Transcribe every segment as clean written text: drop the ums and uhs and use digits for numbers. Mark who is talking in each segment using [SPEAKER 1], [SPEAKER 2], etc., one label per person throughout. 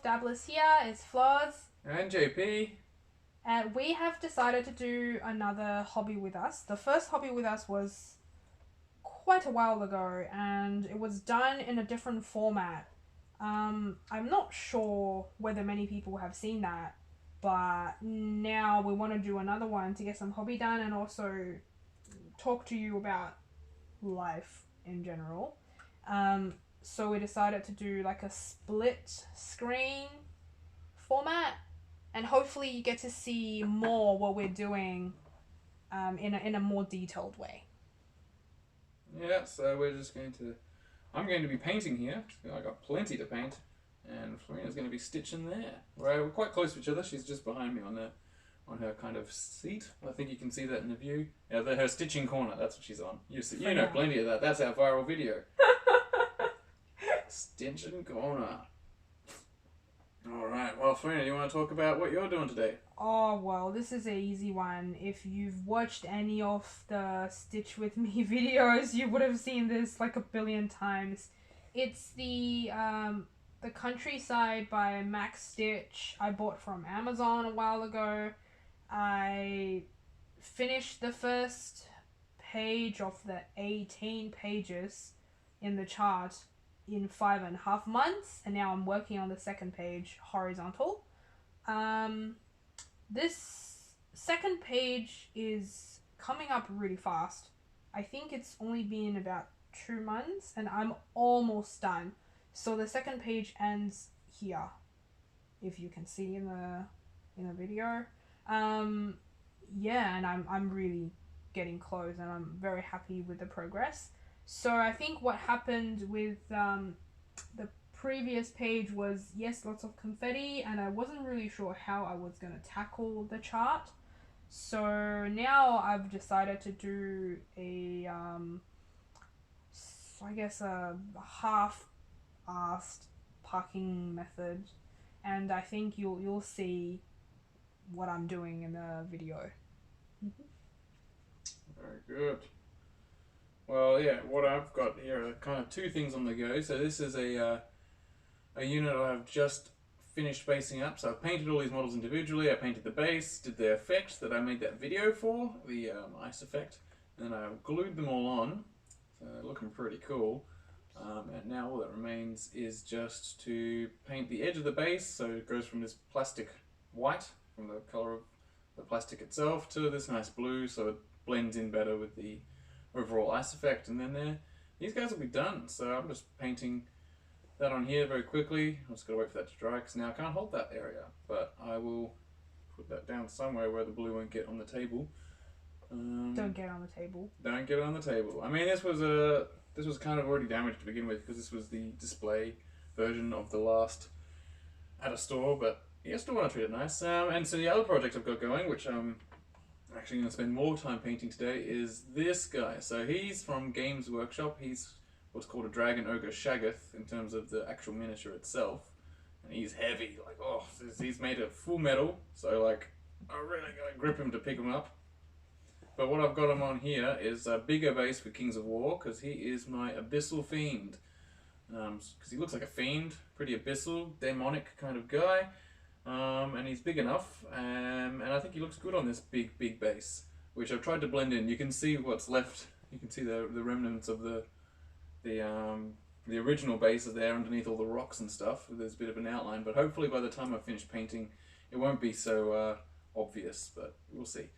[SPEAKER 1] Dabblers Dabblers here. It's Floz.
[SPEAKER 2] And JP.
[SPEAKER 1] And we have decided to do another hobby with us. The first hobby with us was quite a while ago and it was done in a different format. I'm not sure whether many people have seen that, but now we want to do another one to get some hobby done and also talk to you about life in general. So we decided to do like a split screen format, and hopefully you get to see more what we're doing in a more detailed way.
[SPEAKER 2] Yeah, so we're just going to... I'm going to be painting here. I got plenty to paint. And Florina's going to be stitching there. We're quite close to each other. She's just behind me on her kind of seat. I think you can see that in the view. Yeah, her stitching corner. That's what she's on. You know plenty of that. That's our viral video. Stitching corner. Alright, well Florina, you want to talk about what you're doing today?
[SPEAKER 1] Oh, well, this is an easy one. If you've watched any of the Stitch With Me videos, you would have seen this like a billion times. It's the Countryside by Max Stitch. I bought from Amazon a while ago. I finished the first page of the 18 pages in the chart in 5.5 months, and now I'm working on the second page horizontal. This second page is coming up really fast. I think it's only been about 2 months and I'm almost done. So the second page ends here, if you can see in the video. Yeah, and I'm really getting close and I'm very happy with the progress. So I think what happened with the previous page was, yes, lots of confetti, and I wasn't really sure how I was going to tackle the chart. So now I've decided to do a I guess a half-assed parking method, and I think you'll see what I'm doing in the video.
[SPEAKER 2] Very good. Well, yeah, what I've got here are kind of two things on the go. So this is a unit I've just finished basing up. So I've painted all these models individually. I painted the base, did the effect that I made that video for, the ice effect, and then I glued them all on. So they're looking pretty cool. And now all that remains is just to paint the edge of the base. So it goes from this plastic white, from the color of the plastic itself, to this nice blue, so it blends in better with the overall ice effect. And then these guys will be done. So I'm just painting that on here very quickly. I'm just going to wait for that to dry because now I can't hold that area, but I will put that down somewhere where the blue won't get on the table.
[SPEAKER 1] Don't get on the table.
[SPEAKER 2] Don't get it on the table. I mean, this was kind of already damaged to begin with because this was the display version of the last at a store, but you still want to treat it nice. And so the other project I've got going, which I'm actually going to spend more time painting today, is this guy. So he's from Games Workshop. He's what's called a dragon Ogre Shaggoth in terms of the actual miniature itself, and he's heavy. Like, oh, he's made of full metal, so like I really gotta grip him to pick him up. But what I've got him on here is a bigger base for Kings of War, because he is my Abyssal Fiend. Because he looks like a fiend, pretty abyssal, demonic kind of guy. And he's big enough, and I think he looks good on this big base, which I've tried to blend in. You can see what's left. You can see the remnants of the original base is there underneath all the rocks and stuff. There's a bit of an outline, but hopefully by the time I finish painting, it won't be so obvious, but we'll see.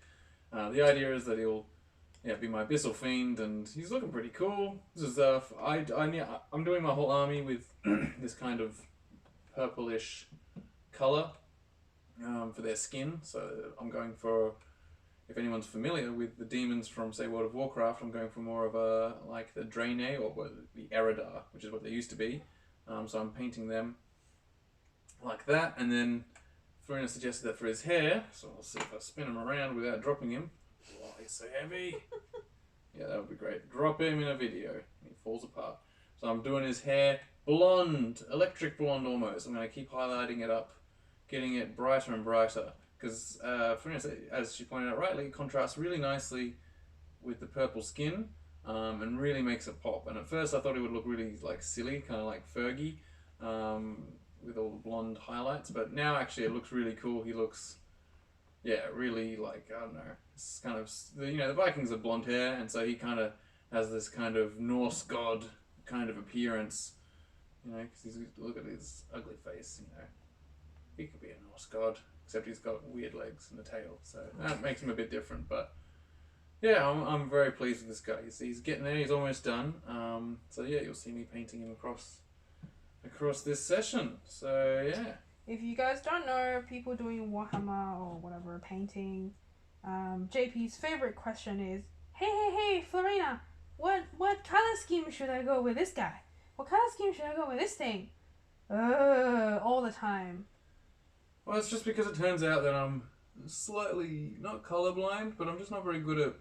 [SPEAKER 2] The idea is that he'll be my Abyssal Fiend, and he's looking pretty cool. This is I'm doing my whole army with this kind of purplish color for their skin. So I'm going for, if anyone's familiar with the demons from, say, World of Warcraft, I'm going for more of a, like the Draenei or the Eridar, which is what they used to be. So I'm painting them like that, and then Florina suggested that for his hair, so I'll see if I spin him around without dropping him. Oh, he's so heavy. Yeah, that would be great. Drop him in a video, and he falls apart. So I'm doing his hair blonde, electric blonde almost. I'm going to keep highlighting it up, getting it brighter and brighter, because Florina, as she pointed out rightly, it contrasts really nicely with the purple skin, and really makes it pop. And at first I thought it would look really like silly, kind of like Fergie, with all the blonde highlights. But now actually it looks really cool. He looks, really like, I don't know. It's kind of, the Vikings have blonde hair, and so he kind of has this kind of Norse god kind of appearance. Because look at his ugly face. He could be a Norse god, except he's got weird legs and a tail, so that makes him a bit different. But yeah, I'm very pleased with this guy. He's getting there. He's almost done. So yeah, you'll see me painting him across this session. So yeah.
[SPEAKER 1] If you guys don't know, people doing Warhammer or whatever painting, JP's favorite question is, hey, Florina, what color scheme should I go with this guy? What color scheme should I go with this thing? All the time.
[SPEAKER 2] Well, it's just because it turns out that I'm slightly, not colorblind, but I'm just not very good at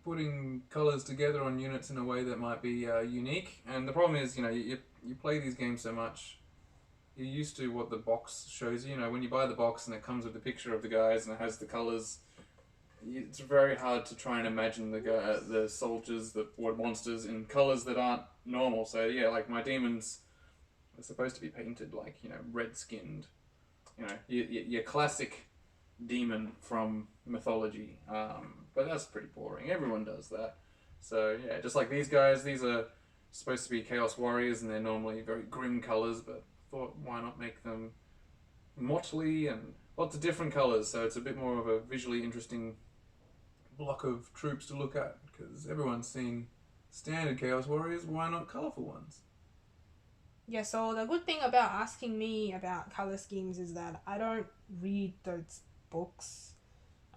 [SPEAKER 2] putting colors together on units in a way that might be unique. And the problem is, you play these games so much, you're used to what the box shows you. When you buy the box and it comes with a picture of the guys and it has the colors, it's very hard to try and imagine the soldiers, the monsters in colors that aren't normal. So yeah, like my demons are supposed to be painted like, red-skinned. Your classic demon from mythology. But that's pretty boring. Everyone does that. So yeah, just like these guys, these are supposed to be Chaos Warriors, and they're normally very grim colours, but thought why not make them motley and lots of different colours, so it's a bit more of a visually interesting block of troops to look at, because everyone's seen standard Chaos Warriors, why not colourful ones?
[SPEAKER 1] Yeah, so the good thing about asking me about colour schemes is that I don't read those books.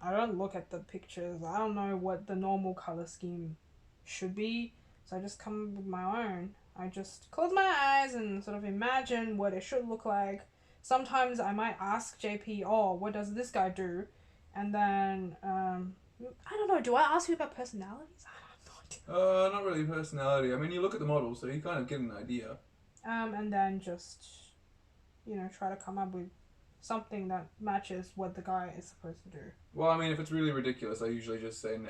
[SPEAKER 1] I don't look at the pictures. I don't know what the normal colour scheme should be, so I just come up with my own. I just close my eyes and sort of imagine what it should look like. Sometimes I might ask JP, what does this guy do? And then, I don't know, do I ask you about personalities? I don't know.
[SPEAKER 2] Not really personality. I mean, you look at the model, so you kind of get an idea.
[SPEAKER 1] And then just, try to come up with something that matches what the guy is supposed to do.
[SPEAKER 2] Well, I mean, if it's really ridiculous, I usually just say nah.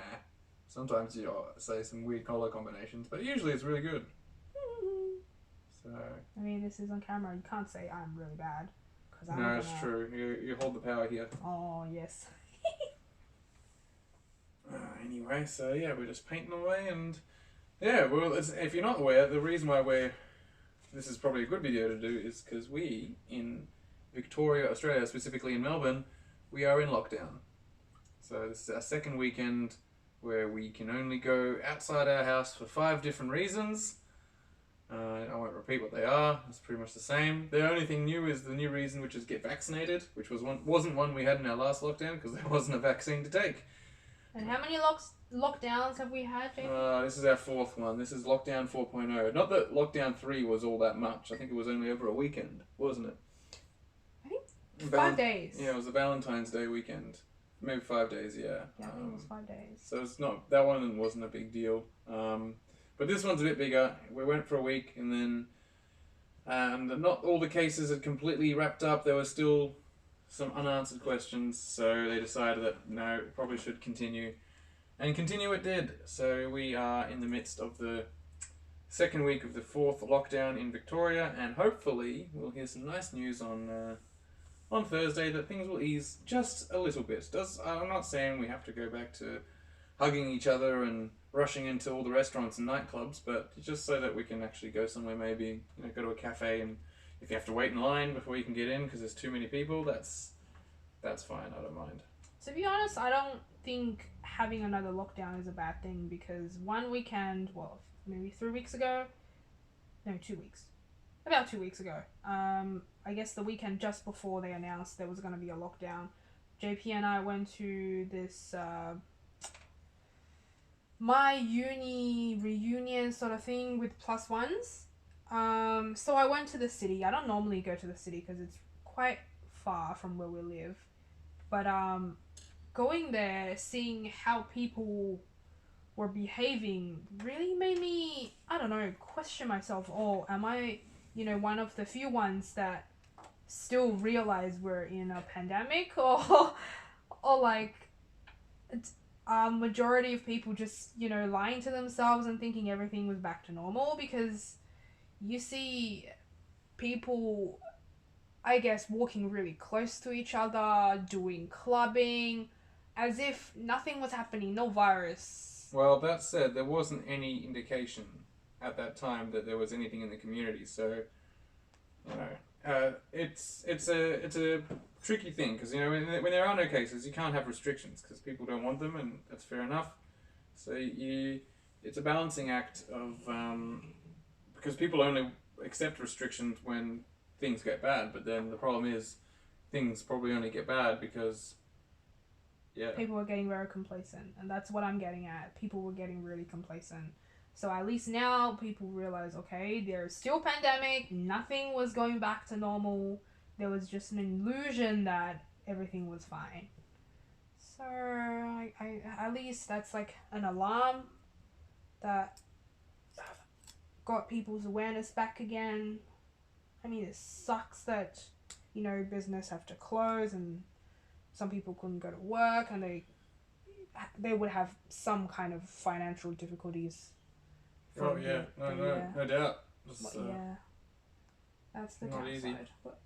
[SPEAKER 2] Sometimes you say some weird color combinations, but usually it's really good. So.
[SPEAKER 1] I mean, this is on camera. You can't say I'm really bad.
[SPEAKER 2] No, it's true. You hold the power here.
[SPEAKER 1] Oh, yes.
[SPEAKER 2] Anyway, so yeah, we're just painting away, and yeah, well, if you're not aware, the reason why this is probably a good video to do is because we, in Victoria, Australia, specifically in Melbourne, we are in lockdown. So this is our second weekend where we can only go outside our house for 5 different reasons. I won't repeat what they are. It's pretty much the same. The only thing new is the new reason, which is get vaccinated, which wasn't one we had in our last lockdown because there wasn't a vaccine to take.
[SPEAKER 1] And how many lockdowns have we had, JP?
[SPEAKER 2] This is our 4th one. This is lockdown 4.0. Not that lockdown 3 was all that much. I think it was only over a weekend, wasn't it?
[SPEAKER 1] I think 5 days.
[SPEAKER 2] Yeah, it was a Valentine's Day weekend. Maybe 5 days, yeah.
[SPEAKER 1] Yeah, I think it was 5 days.
[SPEAKER 2] So it's not, that one wasn't a big deal. But this one's a bit bigger. We went for a week, and then not all the cases had completely wrapped up. There were still some unanswered questions, so they decided that no, it probably should continue. And continue it did. So we are in the midst of the second week of the 4th lockdown in Victoria, and hopefully we'll hear some nice news on Thursday that things will ease just a little bit. I'm not saying we have to go back to hugging each other and rushing into all the restaurants and nightclubs, but just so that we can actually go somewhere, maybe go to a cafe, and if you have to wait in line before you can get in because there's too many people, that's fine. I don't mind.
[SPEAKER 1] To be honest, I don't think having another lockdown is a bad thing, because one weekend, well, maybe 3 weeks ago, no, 2 weeks, about 2 weeks ago, I guess the weekend just before they announced there was going to be a lockdown, JP and I went to this my uni reunion sort of thing with plus ones. So I went to the city. I don't normally go to the city because it's quite far from where we live, but going there, seeing how people were behaving really made me, I don't know, question myself. Oh, am I, one of the few ones that still realize we're in a pandemic, or like majority of people just, lying to themselves and thinking everything was back to normal? Because you see people I guess, walking really close to each other, doing clubbing, as if nothing was happening, no virus.
[SPEAKER 2] Well, that said, there wasn't any indication at that time that there was anything in the community, so you know, it's a tricky thing because you know when there are no cases, you can't have restrictions because people don't want them, and that's fair enough. So it's a balancing act of because people only accept restrictions when things get bad, but then the problem is things probably only get bad because
[SPEAKER 1] people were getting very complacent, and that's what I'm getting at. People were getting really complacent. So at least now people realize, okay, there's still pandemic, nothing was going back to normal. There was just an illusion that everything was fine. So I at least that's like an alarm that got people's awareness back again. I mean, it sucks that, you know, business have to close and some people couldn't go to work and they would have some kind of financial difficulties.
[SPEAKER 2] Oh yeah, no doubt.
[SPEAKER 1] But, yeah, that's the
[SPEAKER 2] not
[SPEAKER 1] downside.
[SPEAKER 2] easy.
[SPEAKER 1] But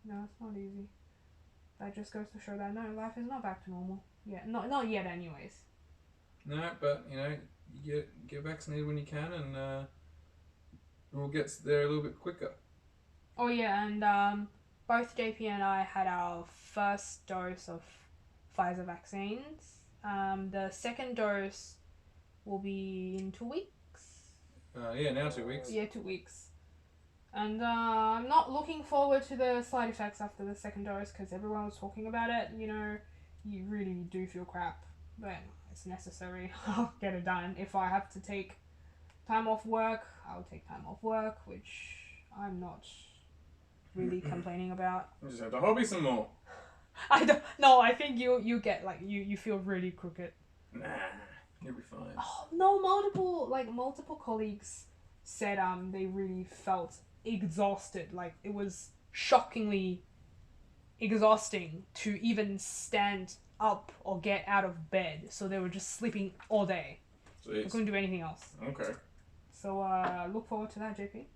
[SPEAKER 1] no, it's not easy. That just goes to show that no, life is not back to normal. Yeah, not yet, anyways.
[SPEAKER 2] No, but you know, you get vaccinated when you can, and we'll get there a little bit quicker.
[SPEAKER 1] Oh yeah, and both JP and I had our first dose of Pfizer vaccines. The second dose will be in 2 weeks.
[SPEAKER 2] Now 2 weeks.
[SPEAKER 1] Yeah, 2 weeks. And I'm not looking forward to the side effects after the second dose because everyone was talking about it. You know, you really do feel crap, but it's necessary. I'll get it done. If I have to take time off work, I'll take time off work, which I'm not really complaining about.
[SPEAKER 2] You just have to hobby some more.
[SPEAKER 1] I don't. No, I think you get like you feel really crooked.
[SPEAKER 2] Nah, you'll be fine.
[SPEAKER 1] Oh no! Multiple colleagues said they really felt exhausted. Like it was shockingly exhausting to even stand up or get out of bed. So they were just sleeping all day.
[SPEAKER 2] Jeez.
[SPEAKER 1] They couldn't do anything else.
[SPEAKER 2] Okay.
[SPEAKER 1] So look forward to that, JP.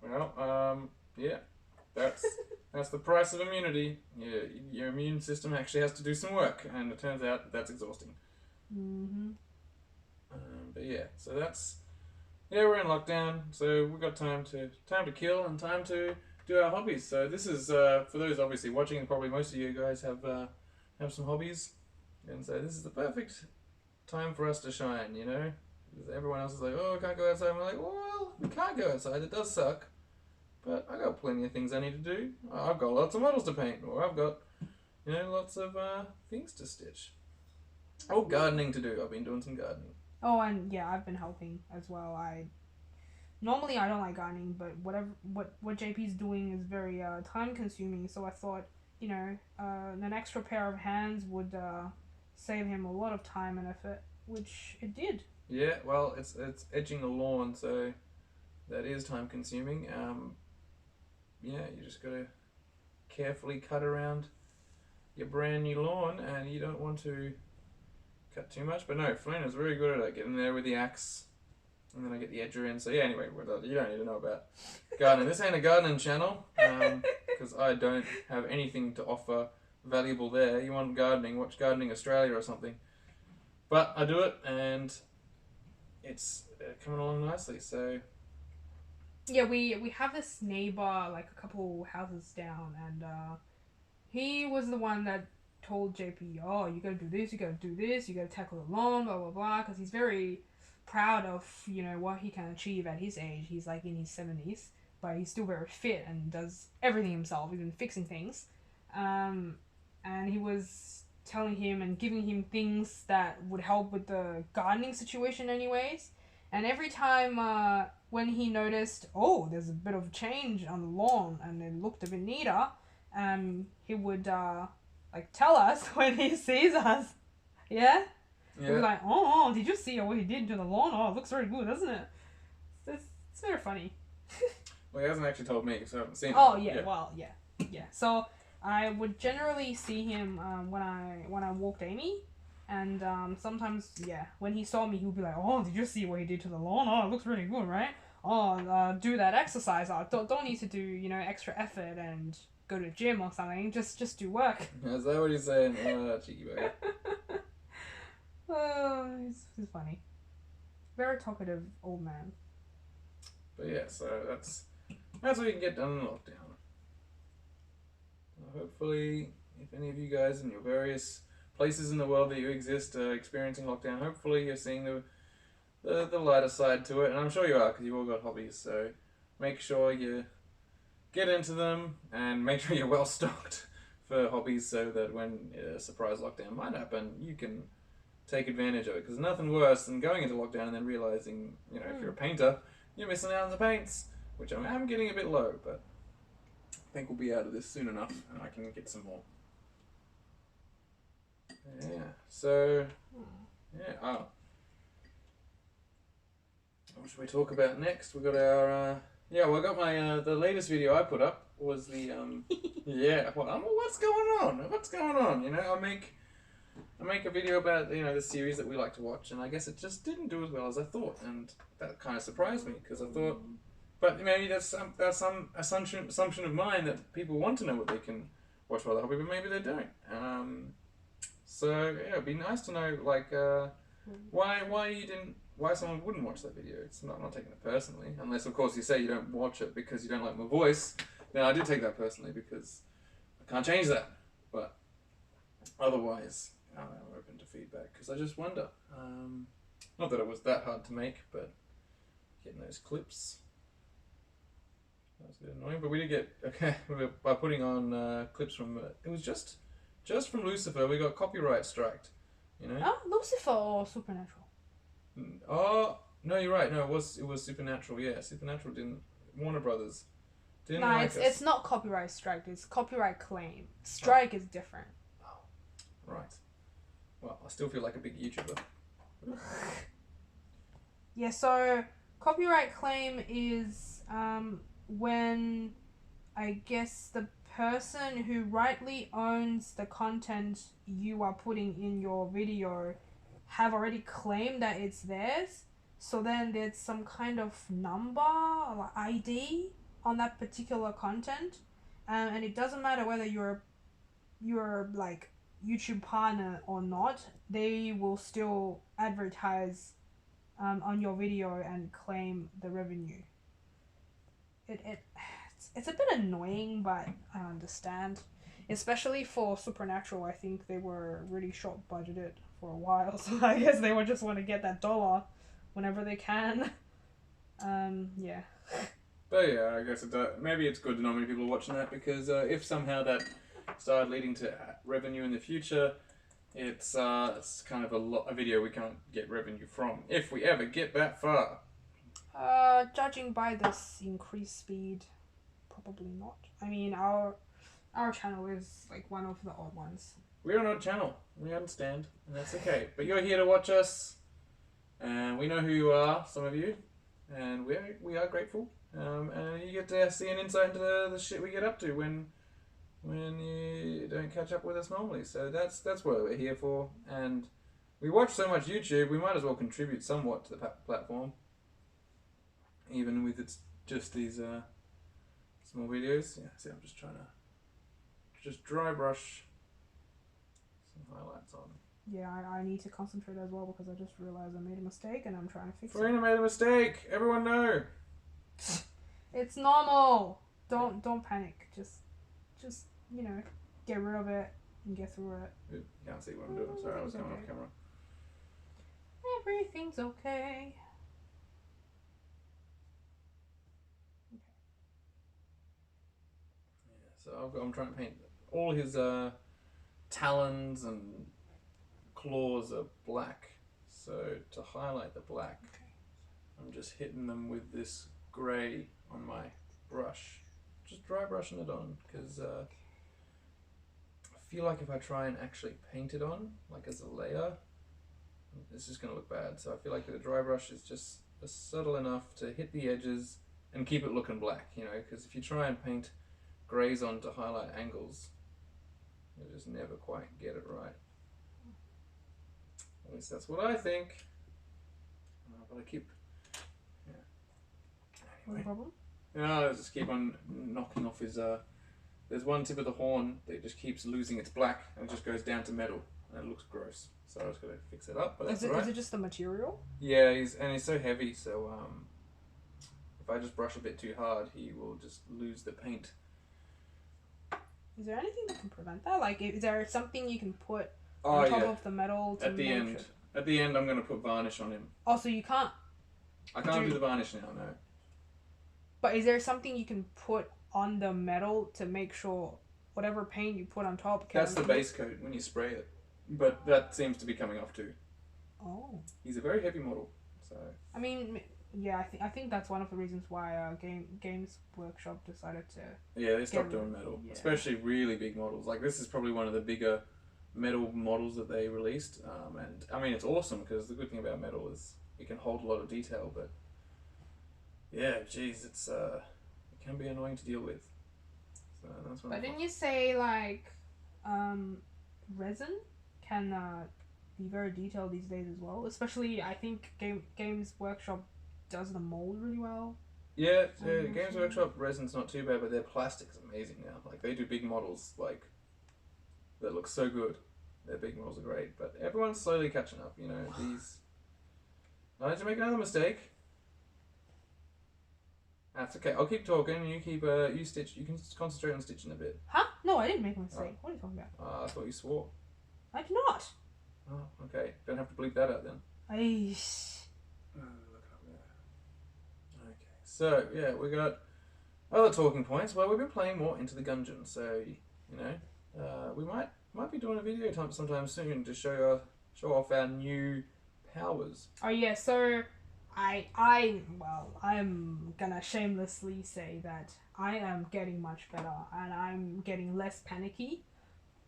[SPEAKER 2] Well, yeah, that's the price of immunity. Yeah, your immune system actually has to do some work, and it turns out that's exhausting.
[SPEAKER 1] Mhm.
[SPEAKER 2] But yeah, so we're in lockdown, so we've got time to kill and time to do our hobbies. So this is for those obviously watching, and probably most of you guys have some hobbies, and so this is the perfect time for us to shine. You know, because everyone else is like, oh, I can't go outside. And we're like, well, we can't go outside. It does suck. But I got plenty of things I need to do. I've got lots of models to paint, or I've got, you know, lots of things to stitch. Oh, gardening to do. I've been doing some gardening.
[SPEAKER 1] Oh, and yeah, I've been helping as well. Normally I don't like gardening, but what JP's doing is very time consuming. So I thought, you know, an extra pair of hands would save him a lot of time and effort, which it did.
[SPEAKER 2] Yeah, well, it's edging a lawn, so that is time consuming. Yeah, you just gotta carefully cut around your brand new lawn, and you don't want to cut too much. But no, Fiona's very good at it, getting there with the axe, and then I get the edger in. So yeah, anyway, you don't need to know about gardening. This ain't a gardening channel, because I don't have anything to offer valuable there. You want gardening, watch Gardening Australia or something. But I do it, and it's coming along nicely, so...
[SPEAKER 1] Yeah, we have this neighbor like a couple houses down, and he was the one that told JP, oh, you gotta do this, you gotta do this, you gotta tackle the lawn, blah blah blah, because he's very proud of, you know, what he can achieve at his age. He's like in his 70s, but he's still very fit and does everything himself, even fixing things. And he was telling him and giving him things that would help with the gardening situation anyways. And every time when he noticed, oh, there's a bit of change on the lawn and it looked a bit neater, he would like tell us when he sees us. Yeah? He'd be like, oh, did you see what he did to the lawn? Oh, it looks very good, doesn't it? It's very funny.
[SPEAKER 2] Well, he hasn't actually told me, so I haven't seen him.
[SPEAKER 1] Oh, yeah, well, yeah. Yeah. So I would generally see him when I walked Amy. And sometimes, yeah, when he saw me, he would be like, oh, did you see what he did to the lawn? Oh, it looks really good, right? do that exercise. Don't need to do, you know, extra effort and go to the gym or something. Just do work.
[SPEAKER 2] Is that what he's saying? Oh, cheeky bugger.
[SPEAKER 1] Oh, he's funny. Very talkative old man.
[SPEAKER 2] But yeah, so that's what you can get done in lockdown. Hopefully, if any of you guys in your various places in the world that you exist are experiencing lockdown, hopefully you're seeing the lighter side to it, and I'm sure you are because you've all got hobbies. So make sure you get into them and make sure you're well stocked for hobbies, so that when a surprise lockdown might happen, you can take advantage of it. Because nothing worse than going into lockdown and then realizing, you know, if you're a painter, you're missing out on the paints, which I'm getting a bit low, but I think we'll be out of this soon enough and I can get some more. Yeah, so, yeah, what should we talk about next? We got our, I got my, the latest video I put up was the, yeah, what's going on? What's going on? You know, I make a video about, you know, the series that we like to watch, and I guess it just didn't do as well as I thought, and that kind of surprised me, because I thought, but maybe that's some assumption of mine that people want to know what they can watch while they're hobby, but maybe they don't. So yeah, it'd be nice to know, like, why someone wouldn't watch that video. I'm not taking it personally, unless of course you say you don't watch it because you don't like my voice. Then I do take that personally because I can't change that. But otherwise, I'm open to feedback because I just wonder. Not that it was that hard to make, but getting those clips, that was a bit annoying. But we did get by putting on clips from it was just from Lucifer. We got copyright striked. You know.
[SPEAKER 1] Oh, Lucifer or Supernatural?
[SPEAKER 2] Oh no, you're right. No, it was Supernatural. Yeah, Supernatural didn't. Warner Brothers didn't like us.
[SPEAKER 1] It's not copyright strike. It's copyright claim. Strike is different.
[SPEAKER 2] Oh, right. Well, I still feel like a big YouTuber.
[SPEAKER 1] Yeah. So copyright claim is when I guess the person who rightly owns the content you are putting in your video have already claimed that it's theirs, so then there's some kind of number or ID on that particular content, and it doesn't matter whether you're like YouTube partner or not, they will still advertise on your video and claim the revenue. It's a bit annoying, but I understand. Especially for Supernatural, I think they were really short budgeted for a while, so I guess they would just want to get that dollar whenever they can. Yeah.
[SPEAKER 2] But yeah, I guess maybe it's good to know how many people are watching that, because if somehow that started leading to revenue in the future, it's kind of a video we can't get revenue from if we ever get that far.
[SPEAKER 1] Judging by this increased speed, probably not. I mean, our channel is like one of the odd ones.
[SPEAKER 2] We're an odd channel. We understand, and that's okay. But you're here to watch us, and we know who you are, some of you, and we are grateful. And you get to see an insight into the shit we get up to when you don't catch up with us normally. So that's what we're here for. And we watch so much YouTube, we might as well contribute somewhat to the platform, even with it's just these small videos. Yeah, see, I'm just trying to dry brush some highlights on.
[SPEAKER 1] Yeah, I need to concentrate as well, because I just realized I made a mistake and I'm trying to fix it.
[SPEAKER 2] Farina made a mistake. Everyone know.
[SPEAKER 1] It's normal. Don't panic. Just you know, get rid of it and get through it.
[SPEAKER 2] You can't see what I'm doing. Sorry, I was coming off camera.
[SPEAKER 1] Everything's okay.
[SPEAKER 2] So I'm trying to paint all his talons and claws are black. So to highlight the black, I'm just hitting them with this grey on my brush. Just dry brushing it on, because I feel like if I try and actually paint it on, like as a layer, it's just going to look bad. So I feel like the dry brush is just subtle enough to hit the edges and keep it looking black, you know, because if you try and paint greys on to highlight angles, you'll just never quite get it right. At least that's what I think. But I keep,
[SPEAKER 1] What's the problem?
[SPEAKER 2] I just keep on knocking off his. There's one tip of the horn that just keeps losing its black and it just goes down to metal and it looks gross. So I was gonna fix it up, but that's alright.
[SPEAKER 1] Is it just the material?
[SPEAKER 2] Yeah, he's so heavy. So if I just brush a bit too hard, he will just lose the paint.
[SPEAKER 1] Is there anything that can prevent that? Like, is there something you can put on top of the metal to
[SPEAKER 2] at the end? Sure? At the end, I'm gonna put varnish on him.
[SPEAKER 1] Oh, so you can't.
[SPEAKER 2] I can't do the varnish now, no.
[SPEAKER 1] But is there something you can put on the metal to make sure whatever paint you put on top can...
[SPEAKER 2] That's the base coat when you spray it. But that seems to be coming off too.
[SPEAKER 1] Oh.
[SPEAKER 2] He's a very heavy model, so...
[SPEAKER 1] I mean, yeah, I think that's one of the reasons why Games Workshop decided to...
[SPEAKER 2] Yeah, they stopped doing metal. Yeah. Especially really big models. Like, this is probably one of the bigger metal models that they released. And, I mean, it's awesome, because the good thing about metal is it can hold a lot of detail, but... Yeah, geez, it's... it can be annoying to deal with. So that's
[SPEAKER 1] but didn't you say, like, resin can be very detailed these days as well? Especially, I think Games Workshop does the mold really well.
[SPEAKER 2] Yeah, Games Workshop resin's not too bad, but their plastic's amazing now. Like, they do big models, like, that look so good. Their big models are great, but everyone's slowly catching up, you know, these... I had to make another mistake. That's okay. I'll keep talking. You keep you stitch. You can concentrate on stitching a bit.
[SPEAKER 1] Huh? No, I didn't make a mistake. What are you talking about?
[SPEAKER 2] I thought you swore.
[SPEAKER 1] I did not.
[SPEAKER 2] Oh, okay. Don't have to bleep that out then.
[SPEAKER 1] Look
[SPEAKER 2] up there. Okay. So yeah, we got other talking points. Well, we've been playing more Into the Gungeon, so you know, we might be doing a video sometime soon to show off our new powers.
[SPEAKER 1] Oh yeah. So. I'm gonna shamelessly say that I am getting much better and I'm getting less panicky.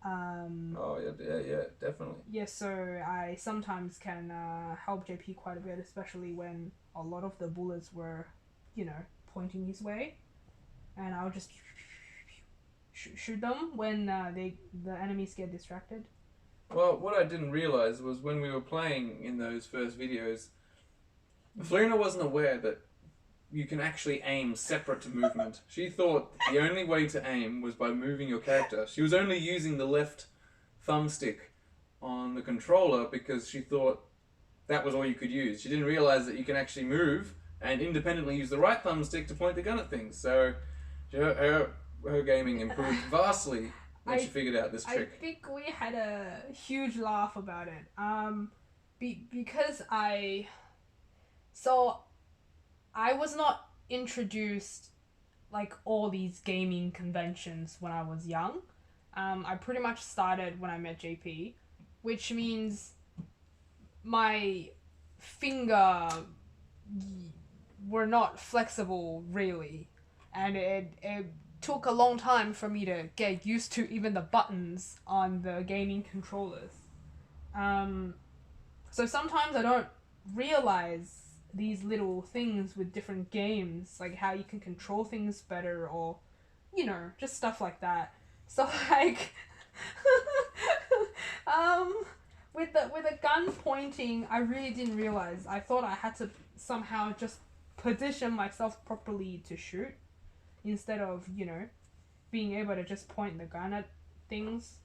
[SPEAKER 2] Oh yeah, definitely.
[SPEAKER 1] Yeah, so I sometimes can help JP quite a bit, especially when a lot of the bullets were, you know, pointing his way, and I'll just shoot them when the enemies get distracted.
[SPEAKER 2] Well, what I didn't realize was when we were playing in those first videos. Florina wasn't aware that you can actually aim separate to movement. She thought the only way to aim was by moving your character. She was only using the left thumbstick on the controller because she thought that was all you could use. She didn't realize that you can actually move and independently use the right thumbstick to point the gun at things. So her gaming improved vastly when she figured out this trick.
[SPEAKER 1] I think we had a huge laugh about it. Because So, I was not introduced like all these gaming conventions when I was young. I pretty much started when I met JP, which means my finger were not flexible really, and it took a long time for me to get used to even the buttons on the gaming controllers. So sometimes I don't realize these little things with different games, like how you can control things better, or you know, just stuff like that. So like with the gun pointing, I really didn't realize. I thought I had to somehow just position myself properly to shoot instead of, you know, being able to just point the gun at things.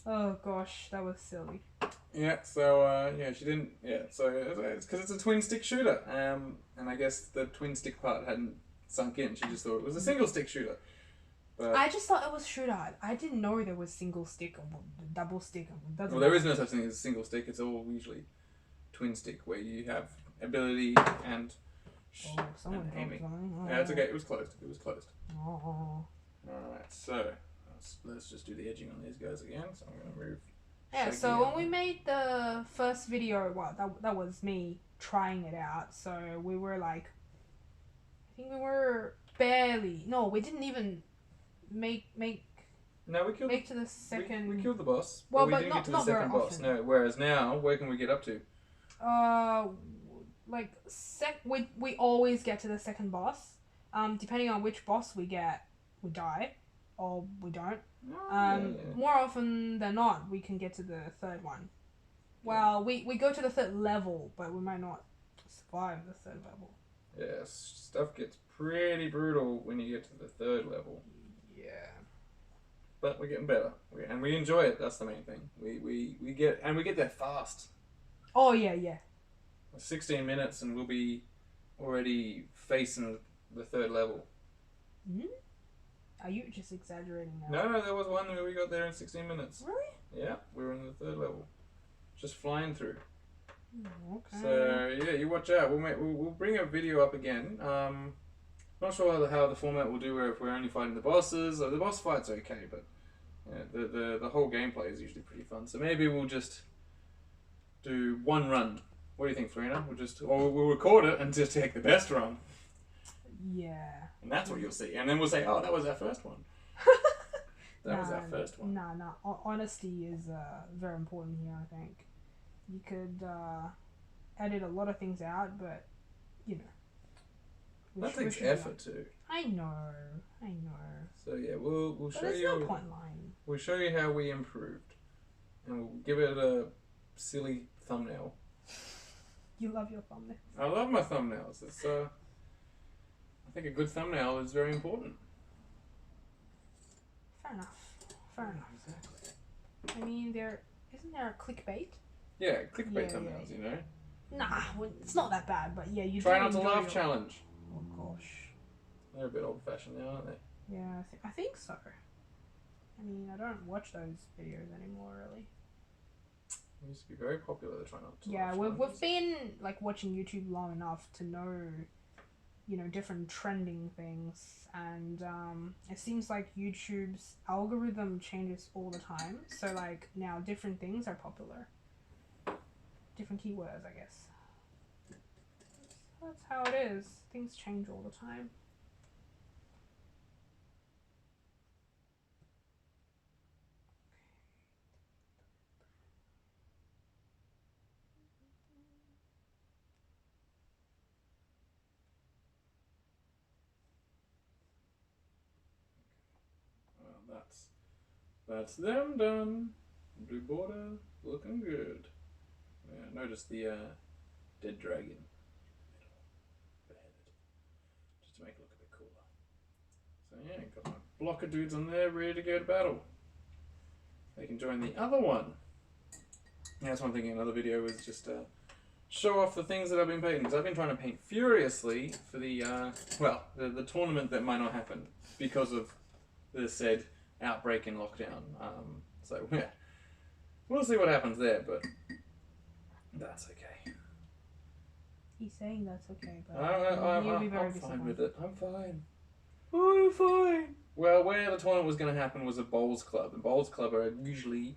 [SPEAKER 1] Oh gosh, that was silly.
[SPEAKER 2] Yeah, so, she didn't, so it's because it's a twin stick shooter, and I guess the twin stick part hadn't sunk in. She just thought it was a single stick shooter. But
[SPEAKER 1] I just thought it was shooter. I didn't know there was single stick or double stick.
[SPEAKER 2] Well, there is no such thing as a single stick. It's all usually twin stick, where you have ability and aiming. Yeah, it's okay. It was closed.
[SPEAKER 1] Oh.
[SPEAKER 2] Alright, so let's just do the edging on these guys again. So I'm going to move.
[SPEAKER 1] Yeah, so when we made the first video, that was me trying it out. So we were like, I think we were barely. No, we didn't even make.
[SPEAKER 2] No, we killed.
[SPEAKER 1] Make to the second.
[SPEAKER 2] We killed the boss.
[SPEAKER 1] Well,
[SPEAKER 2] but we didn't get to the second boss. Often. No, whereas now, where can we get up to?
[SPEAKER 1] We always get to the second boss. Depending on which boss we get, we die, or we don't. More often than not, we can get to the third one. Well, we go to the third level, but we might not survive the third level.
[SPEAKER 2] Yeah, stuff gets pretty brutal when you get to the 3rd level.
[SPEAKER 1] Yeah.
[SPEAKER 2] But we're getting better, and we enjoy it. That's the main thing. We get there fast.
[SPEAKER 1] Oh yeah, yeah.
[SPEAKER 2] 16 minutes, and we'll be already facing the 3rd level.
[SPEAKER 1] Hmm? Are you just exaggerating now?
[SPEAKER 2] No, there was one where we got there in 16 minutes.
[SPEAKER 1] Really?
[SPEAKER 2] Yeah, we were in the 3rd level, just flying through.
[SPEAKER 1] Okay.
[SPEAKER 2] So yeah, you watch out. We'll bring a video up again. Not sure how the format will do where if we're only fighting the bosses. The boss fight's okay, but yeah, the whole gameplay is usually pretty fun. So maybe we'll just do one run. What do you think, Farina? We'll record it and just take the best run.
[SPEAKER 1] Yeah.
[SPEAKER 2] And that's what you'll see. And then we'll say, oh, that was our first one. That was our first one.
[SPEAKER 1] Nah. Honesty is very important here, I think. You could edit a lot of things out, but, you know.
[SPEAKER 2] That takes effort too.
[SPEAKER 1] I know.
[SPEAKER 2] So yeah, we'll show you.
[SPEAKER 1] There's no point lying.
[SPEAKER 2] We'll show you how we improved. And we'll give it a silly thumbnail.
[SPEAKER 1] You love your thumbnail.
[SPEAKER 2] I love my thumbnails. It's I think a good thumbnail is very important.
[SPEAKER 1] Fair enough.
[SPEAKER 2] Exactly.
[SPEAKER 1] I mean, isn't there a clickbait?
[SPEAKER 2] Yeah, clickbait
[SPEAKER 1] Yeah,
[SPEAKER 2] thumbnails,
[SPEAKER 1] yeah.
[SPEAKER 2] you know.
[SPEAKER 1] Nah, it's not that bad, but yeah, you
[SPEAKER 2] Try
[SPEAKER 1] do
[SPEAKER 2] not to
[SPEAKER 1] enjoy
[SPEAKER 2] laugh challenge.
[SPEAKER 1] Oh gosh.
[SPEAKER 2] They're a bit old-fashioned now, aren't they?
[SPEAKER 1] Yeah, I think so. I mean, I don't watch those videos anymore, really.
[SPEAKER 2] They used to be very popular. The try not to.
[SPEAKER 1] Yeah,
[SPEAKER 2] laugh
[SPEAKER 1] we've been like watching YouTube long enough to know, you know, different trending things, and it seems like YouTube's algorithm changes all the time. So like now different things are popular. Different keywords, I guess. That's how it is. Things change all the time.
[SPEAKER 2] Well, that's them done. Blue border, looking good. Yeah, notice the dead dragon. Beheaded. Just to make it look a bit cooler. So yeah, got my block of dudes on there ready to go to battle. They can join the other one. Yeah, that's one thing in another video was just show off the things that I've been painting. Because I've been trying to paint furiously for the the tournament that might not happen because of the said outbreak and lockdown. So yeah, we'll see what happens there, but that's okay.
[SPEAKER 1] He's saying that's okay, but
[SPEAKER 2] I'm fine with it. I'm fine. I'm fine. Well, where the tournament was going to happen was a bowls club, and bowls club are usually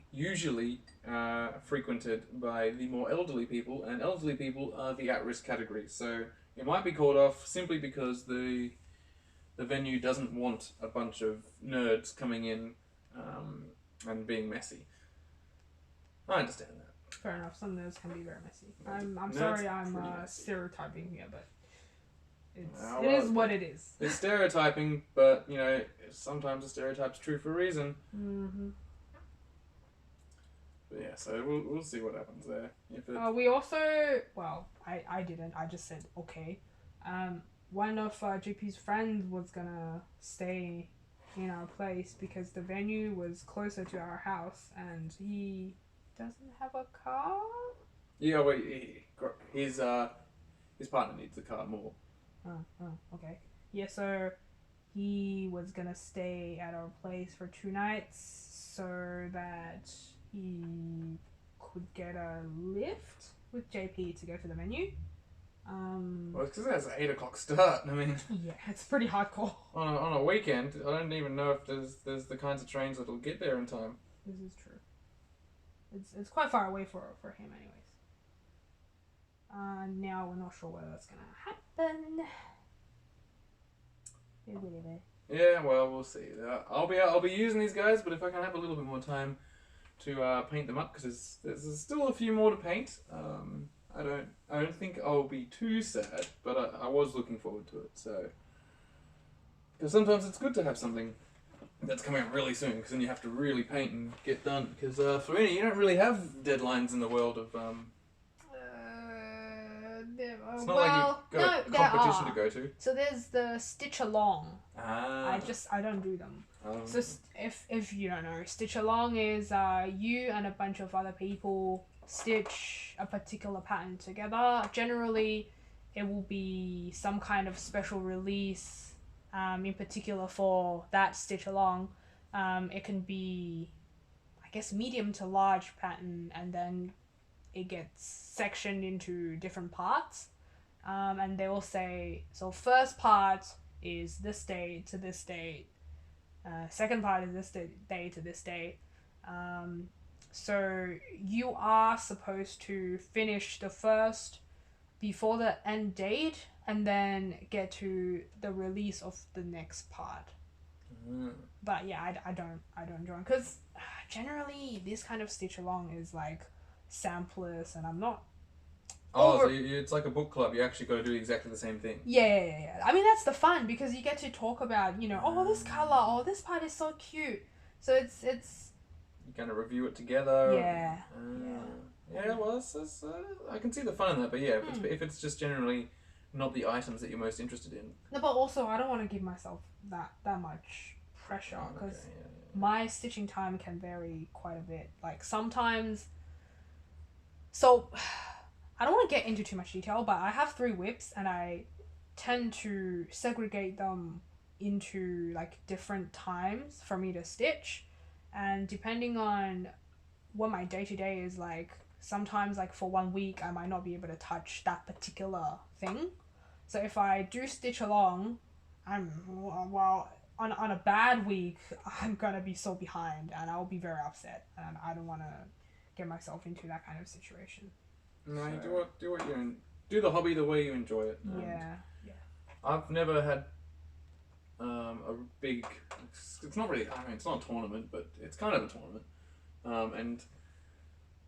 [SPEAKER 2] frequented by the more elderly people, and elderly people are the at-risk category. So it might be called off simply because the venue doesn't want a bunch of nerds coming in and being messy. I understand that.
[SPEAKER 1] fair enough. Some nerds can be very messy. I'm
[SPEAKER 2] Nerds
[SPEAKER 1] sorry,
[SPEAKER 2] are
[SPEAKER 1] I'm
[SPEAKER 2] pretty messy.
[SPEAKER 1] stereotyping here, but it
[SPEAKER 2] Well,
[SPEAKER 1] is what it is.
[SPEAKER 2] It's stereotyping, but you know sometimes a stereotype's true for a reason.
[SPEAKER 1] Mm-hmm.
[SPEAKER 2] But yeah, so we'll see what happens there. If it,
[SPEAKER 1] We also, well, I didn't. I just said okay. One of JP's friends was gonna stay in our place because the venue was closer to our house, and he doesn't have a car.
[SPEAKER 2] yeah, wait, his partner needs the car more.
[SPEAKER 1] Oh, okay. Yeah, so he was gonna stay at our place for 2 nights so that he could get a lift with JP to go to the venue.
[SPEAKER 2] Well, it's because that's an 8 o'clock start. I mean,
[SPEAKER 1] Yeah, it's pretty hardcore.
[SPEAKER 2] on a weekend, I don't even know if there's the kinds of trains that'll get there in time.
[SPEAKER 1] This is true. It's quite far away for him, anyways. Now we're not sure whether that's gonna happen.
[SPEAKER 2] Yeah, well, we'll see. I'll be using these guys, but if I can have a little bit more time to paint them up, because there's still a few more to paint. I don't think I'll be too sad, but I was looking forward to it. So, because sometimes it's good to have something that's coming out really soon, because then you have to really paint and get done. Because Farina, you don't really have deadlines in the world of
[SPEAKER 1] Never
[SPEAKER 2] It's not
[SPEAKER 1] well,
[SPEAKER 2] like you've got
[SPEAKER 1] no,
[SPEAKER 2] a competition
[SPEAKER 1] there
[SPEAKER 2] to
[SPEAKER 1] are.
[SPEAKER 2] go to.
[SPEAKER 1] So there's the stitch along.
[SPEAKER 2] Ah.
[SPEAKER 1] I don't do them.
[SPEAKER 2] Um,
[SPEAKER 1] So if you don't know, stitch along is you and a bunch of other people stitch a particular pattern together. Generally, it will be some kind of special release, in particular for that stitch along. It can be, I guess, medium to large pattern, and then it gets sectioned into different parts. And they will say, so first part is this date to this date. Second part is this day to this day. So you are supposed to finish the first before the end date and then get to the release of the next part. But yeah, I don't join because generally this kind of stitch along is like samplers and I'm not.
[SPEAKER 2] Oh, so it's like a book club. You actually got to do exactly the same thing.
[SPEAKER 1] Yeah. I mean, that's the fun because you get to talk about, oh, this color, oh, this part is so cute. So it's.
[SPEAKER 2] You kind of review it together.
[SPEAKER 1] Yeah.
[SPEAKER 2] Yeah. Well, I can see the fun in that, but yeah, if it's just generally not the items that you're most interested in.
[SPEAKER 1] No, but also I don't want to give myself that much pressure because my stitching time can vary quite a bit. Like sometimes. So. I don't want to get into too much detail, but I have 3 whips and I tend to segregate them into like different times for me to stitch. And depending on what my day-to-day is like, sometimes like for 1 week I might not be able to touch that particular thing. So if I do stitch along, on a bad week I'm gonna be so behind and I'll be very upset and I don't want to get myself into that kind of situation.
[SPEAKER 2] No, you do the hobby the way you enjoy it.
[SPEAKER 1] Yeah.
[SPEAKER 2] I've never had a big. It's not really. I mean, it's not a tournament, but it's kind of a tournament. And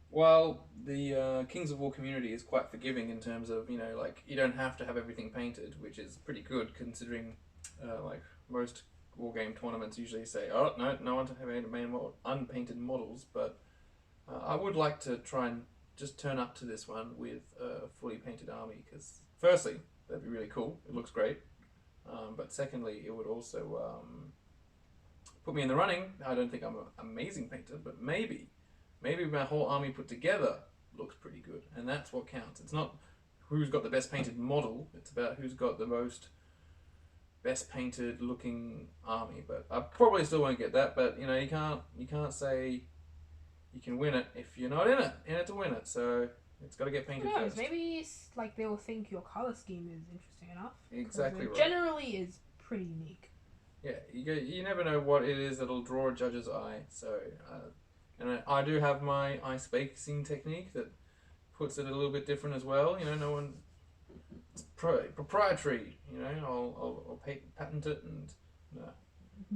[SPEAKER 2] while the Kings of War community is quite forgiving in terms of like you don't have to have everything painted, which is pretty good considering like most war game tournaments usually say, oh no one to have unpainted models, but I would like to try and just turn up to this one with a fully painted army because firstly that'd be really cool, it looks great, but secondly it would also put me in the running. I don't think I'm an amazing painter, but maybe my whole army put together looks pretty good, and that's what counts. It's not who's got the best painted model, it's about who's got the best painted looking army. But I probably still won't get that, but you can't say you can win it if you're not in it to win it. So it's got to get painted first.
[SPEAKER 1] Maybe it's like they will think your color scheme is interesting enough.
[SPEAKER 2] Exactly right.
[SPEAKER 1] Generally is pretty unique.
[SPEAKER 2] Yeah, you never know what it is that'll draw a judge's eye. So, and I do have my eye spacing technique that puts it a little bit different as well. No one, it's proprietary. I'll patent it and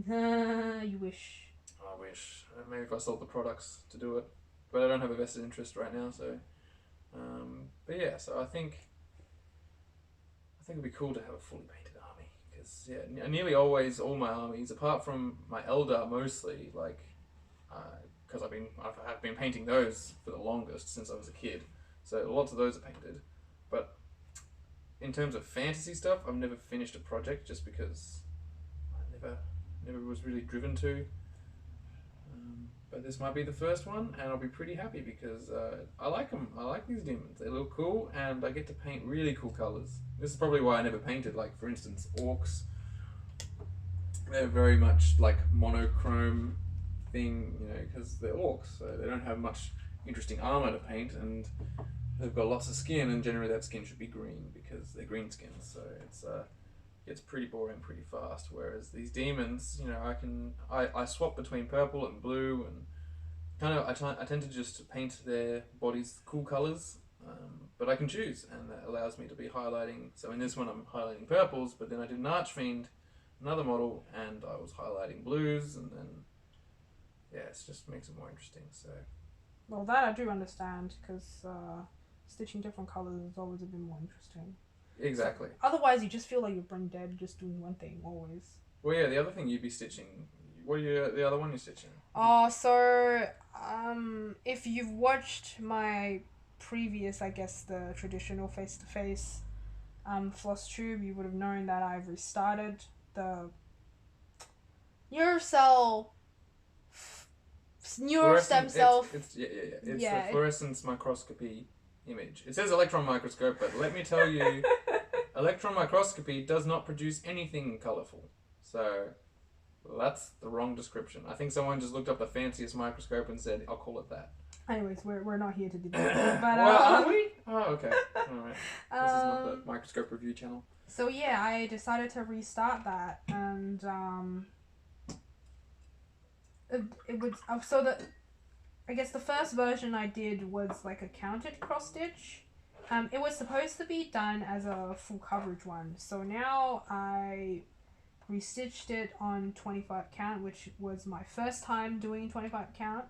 [SPEAKER 1] You wish.
[SPEAKER 2] I wish. Maybe if I sold the products to do it. But I don't have a vested interest right now, so... but yeah, so I think it'd be cool to have a fully painted army. Because, yeah, nearly always all my armies, apart from my Eldar mostly, like... Because I've been painting those for the longest since I was a kid. So lots of those are painted. But in terms of fantasy stuff, I've never finished a project just because I never was really driven to. But this might be the first one, and I'll be pretty happy because I like them. I like these demons. They look cool, and I get to paint really cool colors. This is probably why I never painted, like, for instance, orcs. They're very much like monochrome thing, because they're orcs, so they don't have much interesting armor to paint, and they've got lots of skin, and generally that skin should be green because they're green skins. So it's pretty boring pretty fast, whereas these demons, I swap between purple and blue, and I tend to just paint their bodies cool colors, but I can choose, and that allows me to be highlighting. So in this one I'm highlighting purples, but then I did an Archfiend, another model, and I was highlighting blues, and then it just makes it more interesting. So
[SPEAKER 1] well, that I do understand because stitching different colors is always a bit more interesting.
[SPEAKER 2] Exactly.
[SPEAKER 1] Otherwise, you just feel like you're brain dead just doing one thing always.
[SPEAKER 2] Well, yeah, the other thing you'd be stitching. What are the other one you're stitching?
[SPEAKER 1] If you've watched my previous, I guess, the traditional face-to-face Floss Tube, you would have known that I've restarted the Neurocell, Neurostem cell.
[SPEAKER 2] It's the fluorescence microscopy image. It says electron microscope, but let me tell you, electron microscopy does not produce anything colourful. So that's the wrong description. I think someone just looked up the fanciest microscope and said, I'll call it that.
[SPEAKER 1] Anyways, we're not here to debate that. But,
[SPEAKER 2] well, are we? Oh, okay. Alright. This is not the microscope review channel.
[SPEAKER 1] So yeah, I decided to restart that, and it was so that I guess the first version I did was like a counted cross stitch. It was supposed to be done as a full coverage one, so now I restitched it on 25 count, which was my first time doing 25 count.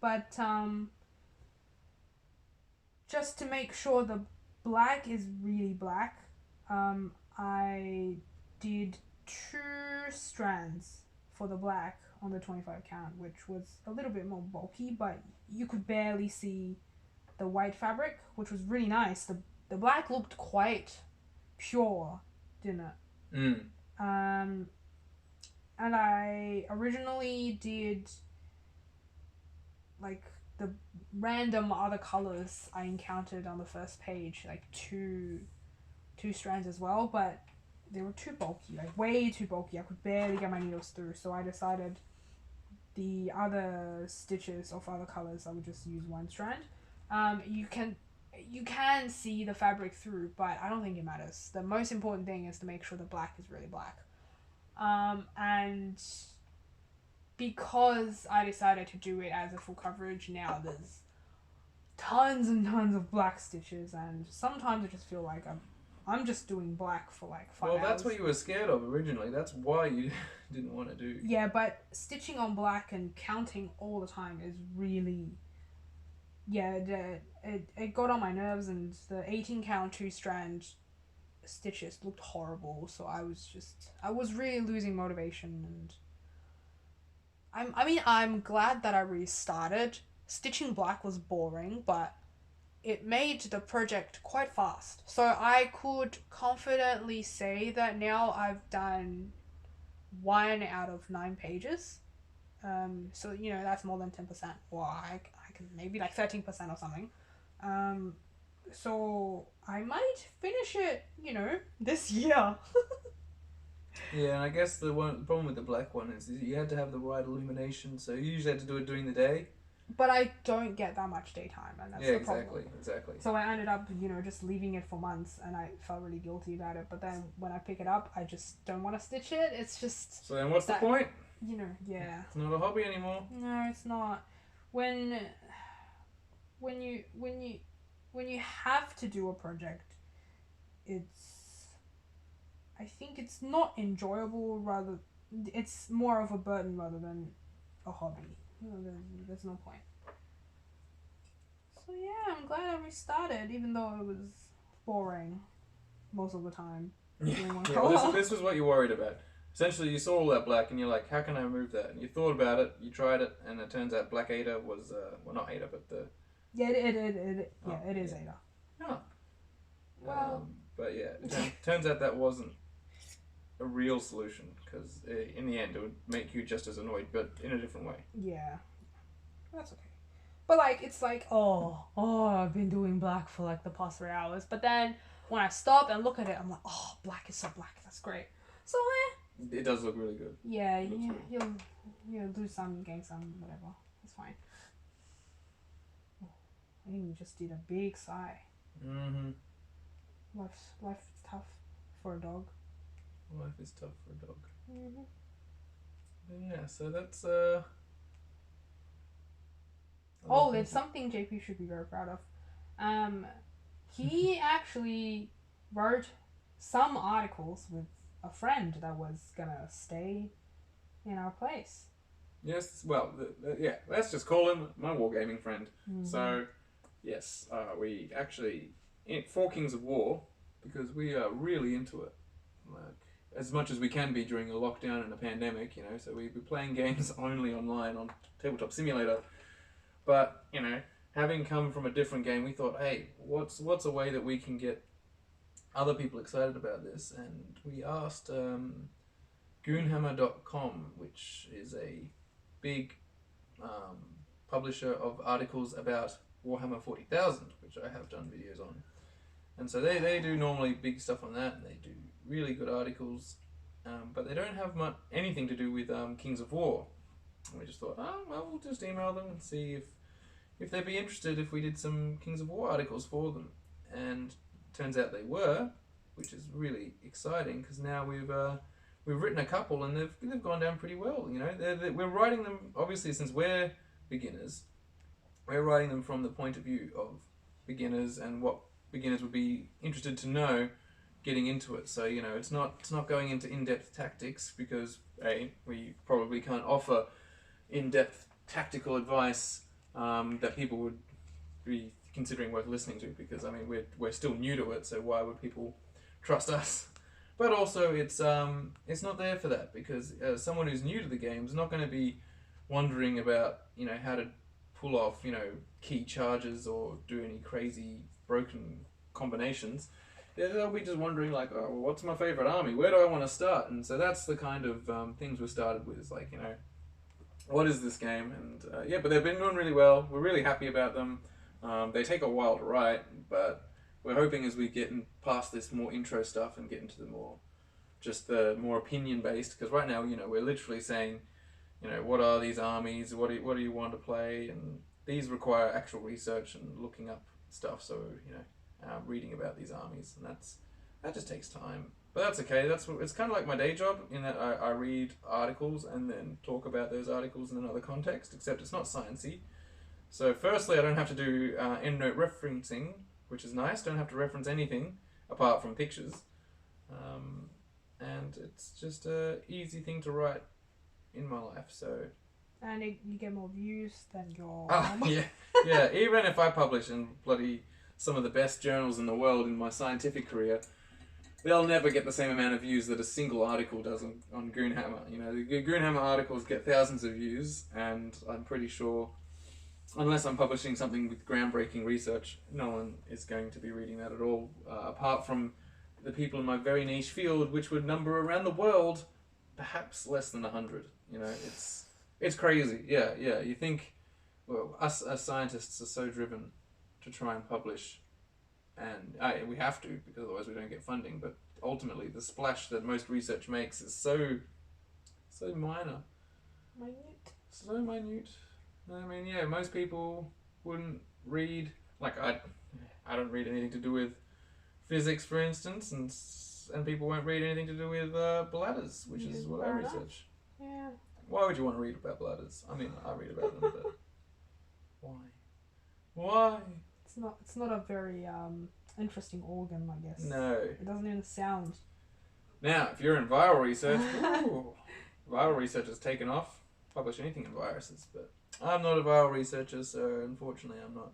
[SPEAKER 1] But just to make sure the black is really black, I did 2 strands for the black on the 25 count, which was a little bit more bulky, but you could barely see the white fabric, which was really nice. The black looked quite pure, didn't it? And I originally did like the random other colors I encountered on the first page, like two strands as well, but they were too bulky, like way too bulky. I could barely get my needles through, so I decided the other stitches of other colors I would just use 1 strand. You can see the fabric through, but I don't think it matters. The most important thing is to make sure the black is really black. And because I decided to do it as a full coverage, now there's tons and tons of black stitches, and sometimes I just feel like I'm just doing black for like 5 hours.
[SPEAKER 2] Well, that's what you were scared of originally. That's why you didn't want to do.
[SPEAKER 1] Yeah, but stitching on black and counting all the time is really... Yeah, it got on my nerves, and the 18 count 2 strand stitches looked horrible, so I was really losing motivation, and I'm glad that I restarted. Stitching black was boring, but it made the project quite fast. So I could confidently say that now I've done 1 out of 9 pages. So, you know, that's more than 10%. Well, I can maybe like 13% or something. So I might finish it, you know, this year.
[SPEAKER 2] Yeah, and I guess the problem with the black one is you had to have the right illumination, so you usually had to do it during the day.
[SPEAKER 1] But I don't get that much daytime, and that's the problem.
[SPEAKER 2] Exactly.
[SPEAKER 1] So I ended up, you know, just leaving it for months, and I felt really guilty about it. But then when I pick it up, I just don't want to stitch it. It's just...
[SPEAKER 2] So then what's the point?
[SPEAKER 1] You know, yeah.
[SPEAKER 2] It's not a hobby anymore.
[SPEAKER 1] No, it's not. When you have to do a project, I think it's not enjoyable, rather it's more of a burden rather than a hobby. You know, there's no point. So yeah, I'm glad I restarted, even though it was boring most of the time.
[SPEAKER 2] Well, this was what you worried about. Essentially, you saw all that black, and you're like, how can I remove that? And you thought about it, you tried it, and it turns out Black Ada was, well, not Ada, but the...
[SPEAKER 1] Yeah, it is Ada.
[SPEAKER 2] Oh.
[SPEAKER 1] Well...
[SPEAKER 2] But yeah, it turns out that wasn't a real solution, because in the end it would make you just as annoyed, but in a different way.
[SPEAKER 1] Yeah. That's okay. But like, it's like, oh, I've been doing black for like the past 3 hours. But then when I stop and look at it, I'm like, oh, black is so black. That's great. So
[SPEAKER 2] it does look really good.
[SPEAKER 1] Yeah, you'll lose some, gain some, whatever. It's fine. Oh, I think we just did a big sigh.
[SPEAKER 2] Mm-hmm.
[SPEAKER 1] Life's tough for a dog.
[SPEAKER 2] Life is tough for a dog.
[SPEAKER 1] Mm-hmm.
[SPEAKER 2] Yeah, so that's
[SPEAKER 1] there's something JP should be very proud of. He actually wrote some articles with a friend that was gonna stay in our place.
[SPEAKER 2] Yes, well, yeah, let's just call him my wargaming friend.
[SPEAKER 1] Mm-hmm.
[SPEAKER 2] So, yes, we actually, for Kings of War, because we are really into it. Like, as much as we can be during a lockdown and a pandemic, so we'd be playing games only online on Tabletop Simulator. But, having come from a different game, we thought, hey, what's a way that we can get other people excited about this? And we asked goonhammer.com, which is a big publisher of articles about Warhammer 40,000, which I have done videos on. And so they do normally big stuff on that, and they do really good articles, but they don't have anything to do with Kings of War. And we just thought, oh, well, we'll just email them and see if they'd be interested if we did some Kings of War articles for them. And turns out they were, which is really exciting, because now we've written a couple and they've gone down pretty well. You know, we're writing them, obviously, since we're beginners. We're writing them from the point of view of beginners and what beginners would be interested to know getting into it. So, you know, it's not going into in-depth tactics, because we probably can't offer in-depth tactical advice that people would be considering worth listening to, because I mean we're still new to it, so why would people trust us? But also it's not there for that, because someone who's new to the game is not going to be wondering about, you know, how to pull off, you know, key charges or do any crazy broken combinations. They'll be just wondering like, oh, well, what's my favorite army? Where do I want to start? And so that's the kind of things we started with. Is like, you know, what is this game? And yeah, but they've been doing really well. We're really happy about them. They take a while to write, but we're hoping as we get past this more intro stuff and get into the more opinion based. Because right now, you know, we're literally saying, you know, what are these armies? What do you want to play? And these require actual research and looking up stuff. So, you know, reading about these armies, and that just takes time. But that's okay. It's kind of like my day job, in that I read articles and then talk about those articles in another context, except it's not sciencey. So firstly, I don't have to do endnote referencing, which is nice. Don't have to reference anything apart from pictures. And it's just a easy thing to write in my life. So.
[SPEAKER 1] And you get more views than your...
[SPEAKER 2] Oh, yeah. Yeah, even if I publish in bloody some of the best journals in the world in my scientific career, they'll never get the same amount of views that a single article does on Goonhammer. You know, the Goonhammer articles get thousands of views, and I'm pretty sure, unless I'm publishing something with groundbreaking research, no one is going to be reading that at all, apart from the people in my very niche field, which would number around the world perhaps less than 100. You know, it's crazy. Yeah. You think, well, us as scientists are so driven to try and publish, and we have to, because otherwise we don't get funding, but ultimately the splash that most research makes is so minor. So minute. I mean, yeah, most people wouldn't read, like I don't read anything to do with physics, for instance, and people won't read anything to do with bladders, which is what I research.
[SPEAKER 1] Yeah.
[SPEAKER 2] Why would you want to read about bladders? I mean, I read about them, but why?
[SPEAKER 1] It's not a very interesting organ, I guess.
[SPEAKER 2] No.
[SPEAKER 1] It doesn't even sound.
[SPEAKER 2] Now, if you're in viral research, viral research has taken off. Publish anything in viruses, but I'm not a viral researcher, so unfortunately I'm not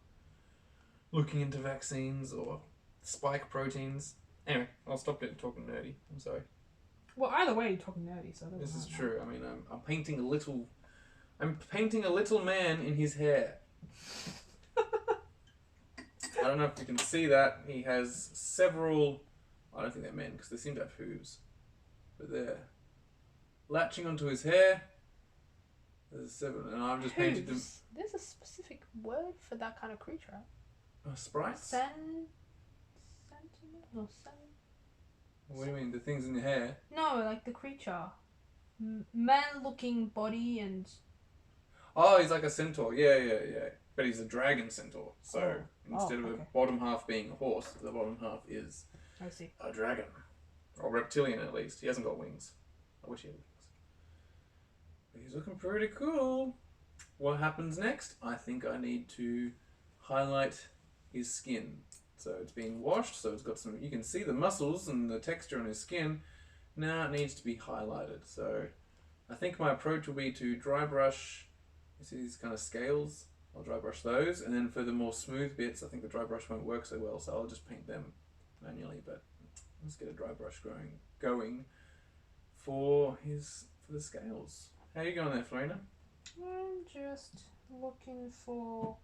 [SPEAKER 2] looking into vaccines or spike proteins. Anyway, I'll stop talking nerdy. I'm sorry.
[SPEAKER 1] Well, either way, you're talking nerdy, so
[SPEAKER 2] this is true. I mean, I'm painting a little man in his hair. I don't know if you can see that. He has several... I don't think they're men, because they seem to have hooves. But they're latching onto his hair. There's 7, and I've just painted them...
[SPEAKER 1] There's a specific word for that kind of creature.
[SPEAKER 2] Sprites?
[SPEAKER 1] Sentinel? No,
[SPEAKER 2] What do you mean, the things in the hair?
[SPEAKER 1] No, like the creature. Man-looking body and...
[SPEAKER 2] Oh, he's like a centaur. Yeah. But he's a dragon centaur. So instead of the bottom half being a horse, the bottom half is a dragon. Or reptilian, at least. He hasn't got wings. I wish he had wings. But he's looking pretty cool. What happens next? I think I need to highlight his skin. So it's been washed, so it's got some... You can see the muscles and the texture on his skin. Now it needs to be highlighted. So I think my approach will be to dry brush... You see these kind of scales? I'll dry brush those, and then for the more smooth bits, I think the dry brush won't work so well, so I'll just paint them manually. But let's get a dry brush going for the scales. How you going there, Florina?
[SPEAKER 1] I'm just looking for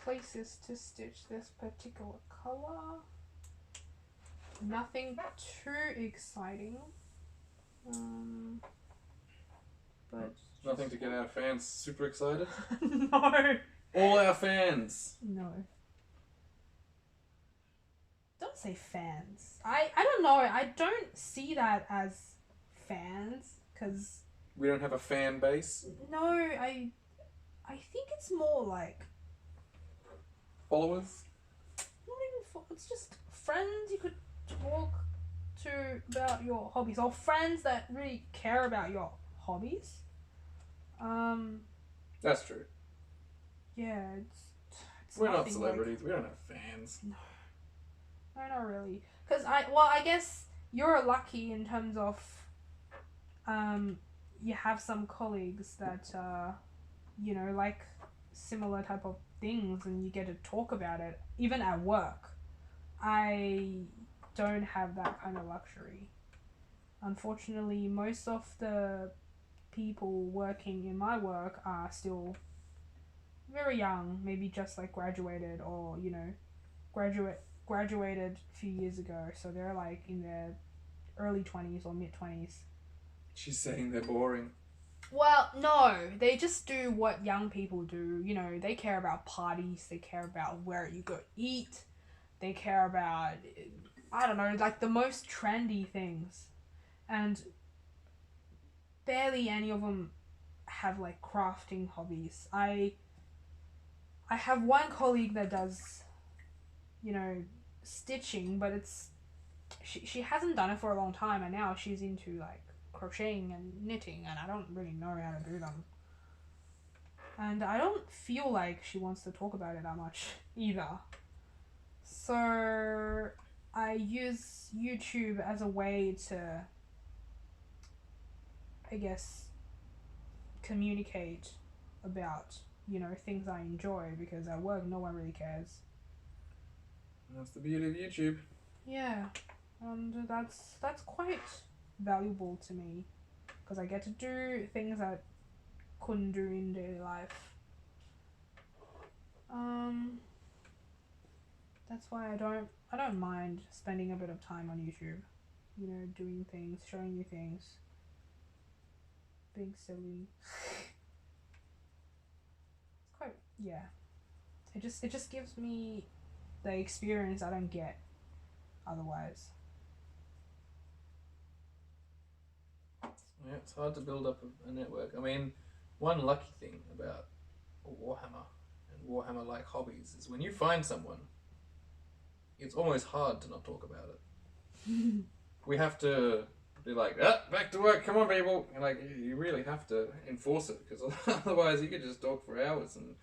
[SPEAKER 1] places to stitch this particular color. Nothing too exciting. But
[SPEAKER 2] Nothing to get our fans super excited.
[SPEAKER 1] No.
[SPEAKER 2] All our fans.
[SPEAKER 1] No. Don't say fans. I don't know. I don't see that as fans because
[SPEAKER 2] We don't have a fan base.
[SPEAKER 1] no, I think it's more like
[SPEAKER 2] Followers.
[SPEAKER 1] not even it's just friends you could talk to about your hobbies or friends that really care about your hobbies.
[SPEAKER 2] That's true.
[SPEAKER 1] Yeah, it's
[SPEAKER 2] We're not
[SPEAKER 1] nothing
[SPEAKER 2] celebrities. We don't have fans.
[SPEAKER 1] No, not really. Because I guess you're lucky in terms of, you have some colleagues that, like similar type of things and you get to talk about it, even at work. I don't have that kind of luxury. Unfortunately, most of the people working in my work are still very young, maybe just like graduated or, graduated a few years ago. So they're like in their early 20s or mid 20s.
[SPEAKER 2] She's saying they're boring.
[SPEAKER 1] Well, no, they just do what young people do. They care about parties, they care about where you go eat, they care about, I don't know, like the most trendy things. And barely any of them have like crafting hobbies. I have one colleague that does, stitching, but she hasn't done it for a long time, and now she's into like crocheting and knitting, and I don't really know how to do them. And I don't feel like she wants to talk about it that much either. So I use YouTube as a way to, I guess, communicate about, things I enjoy, because at work no one really cares.
[SPEAKER 2] That's the beauty of YouTube.
[SPEAKER 1] Yeah, and that's quite valuable to me, because I get to do things I couldn't do in daily life. That's why I don't mind spending a bit of time on YouTube, doing things, showing you things, being silly. It's quite, yeah. It just gives me the experience I don't get otherwise.
[SPEAKER 2] Yeah, it's hard to build up a network. I mean, one lucky thing about Warhammer and Warhammer-like hobbies is when you find someone, it's almost hard to not talk about it. We have to be like, back to work, come on people. And like, you really have to enforce it, because otherwise you could just talk for hours. And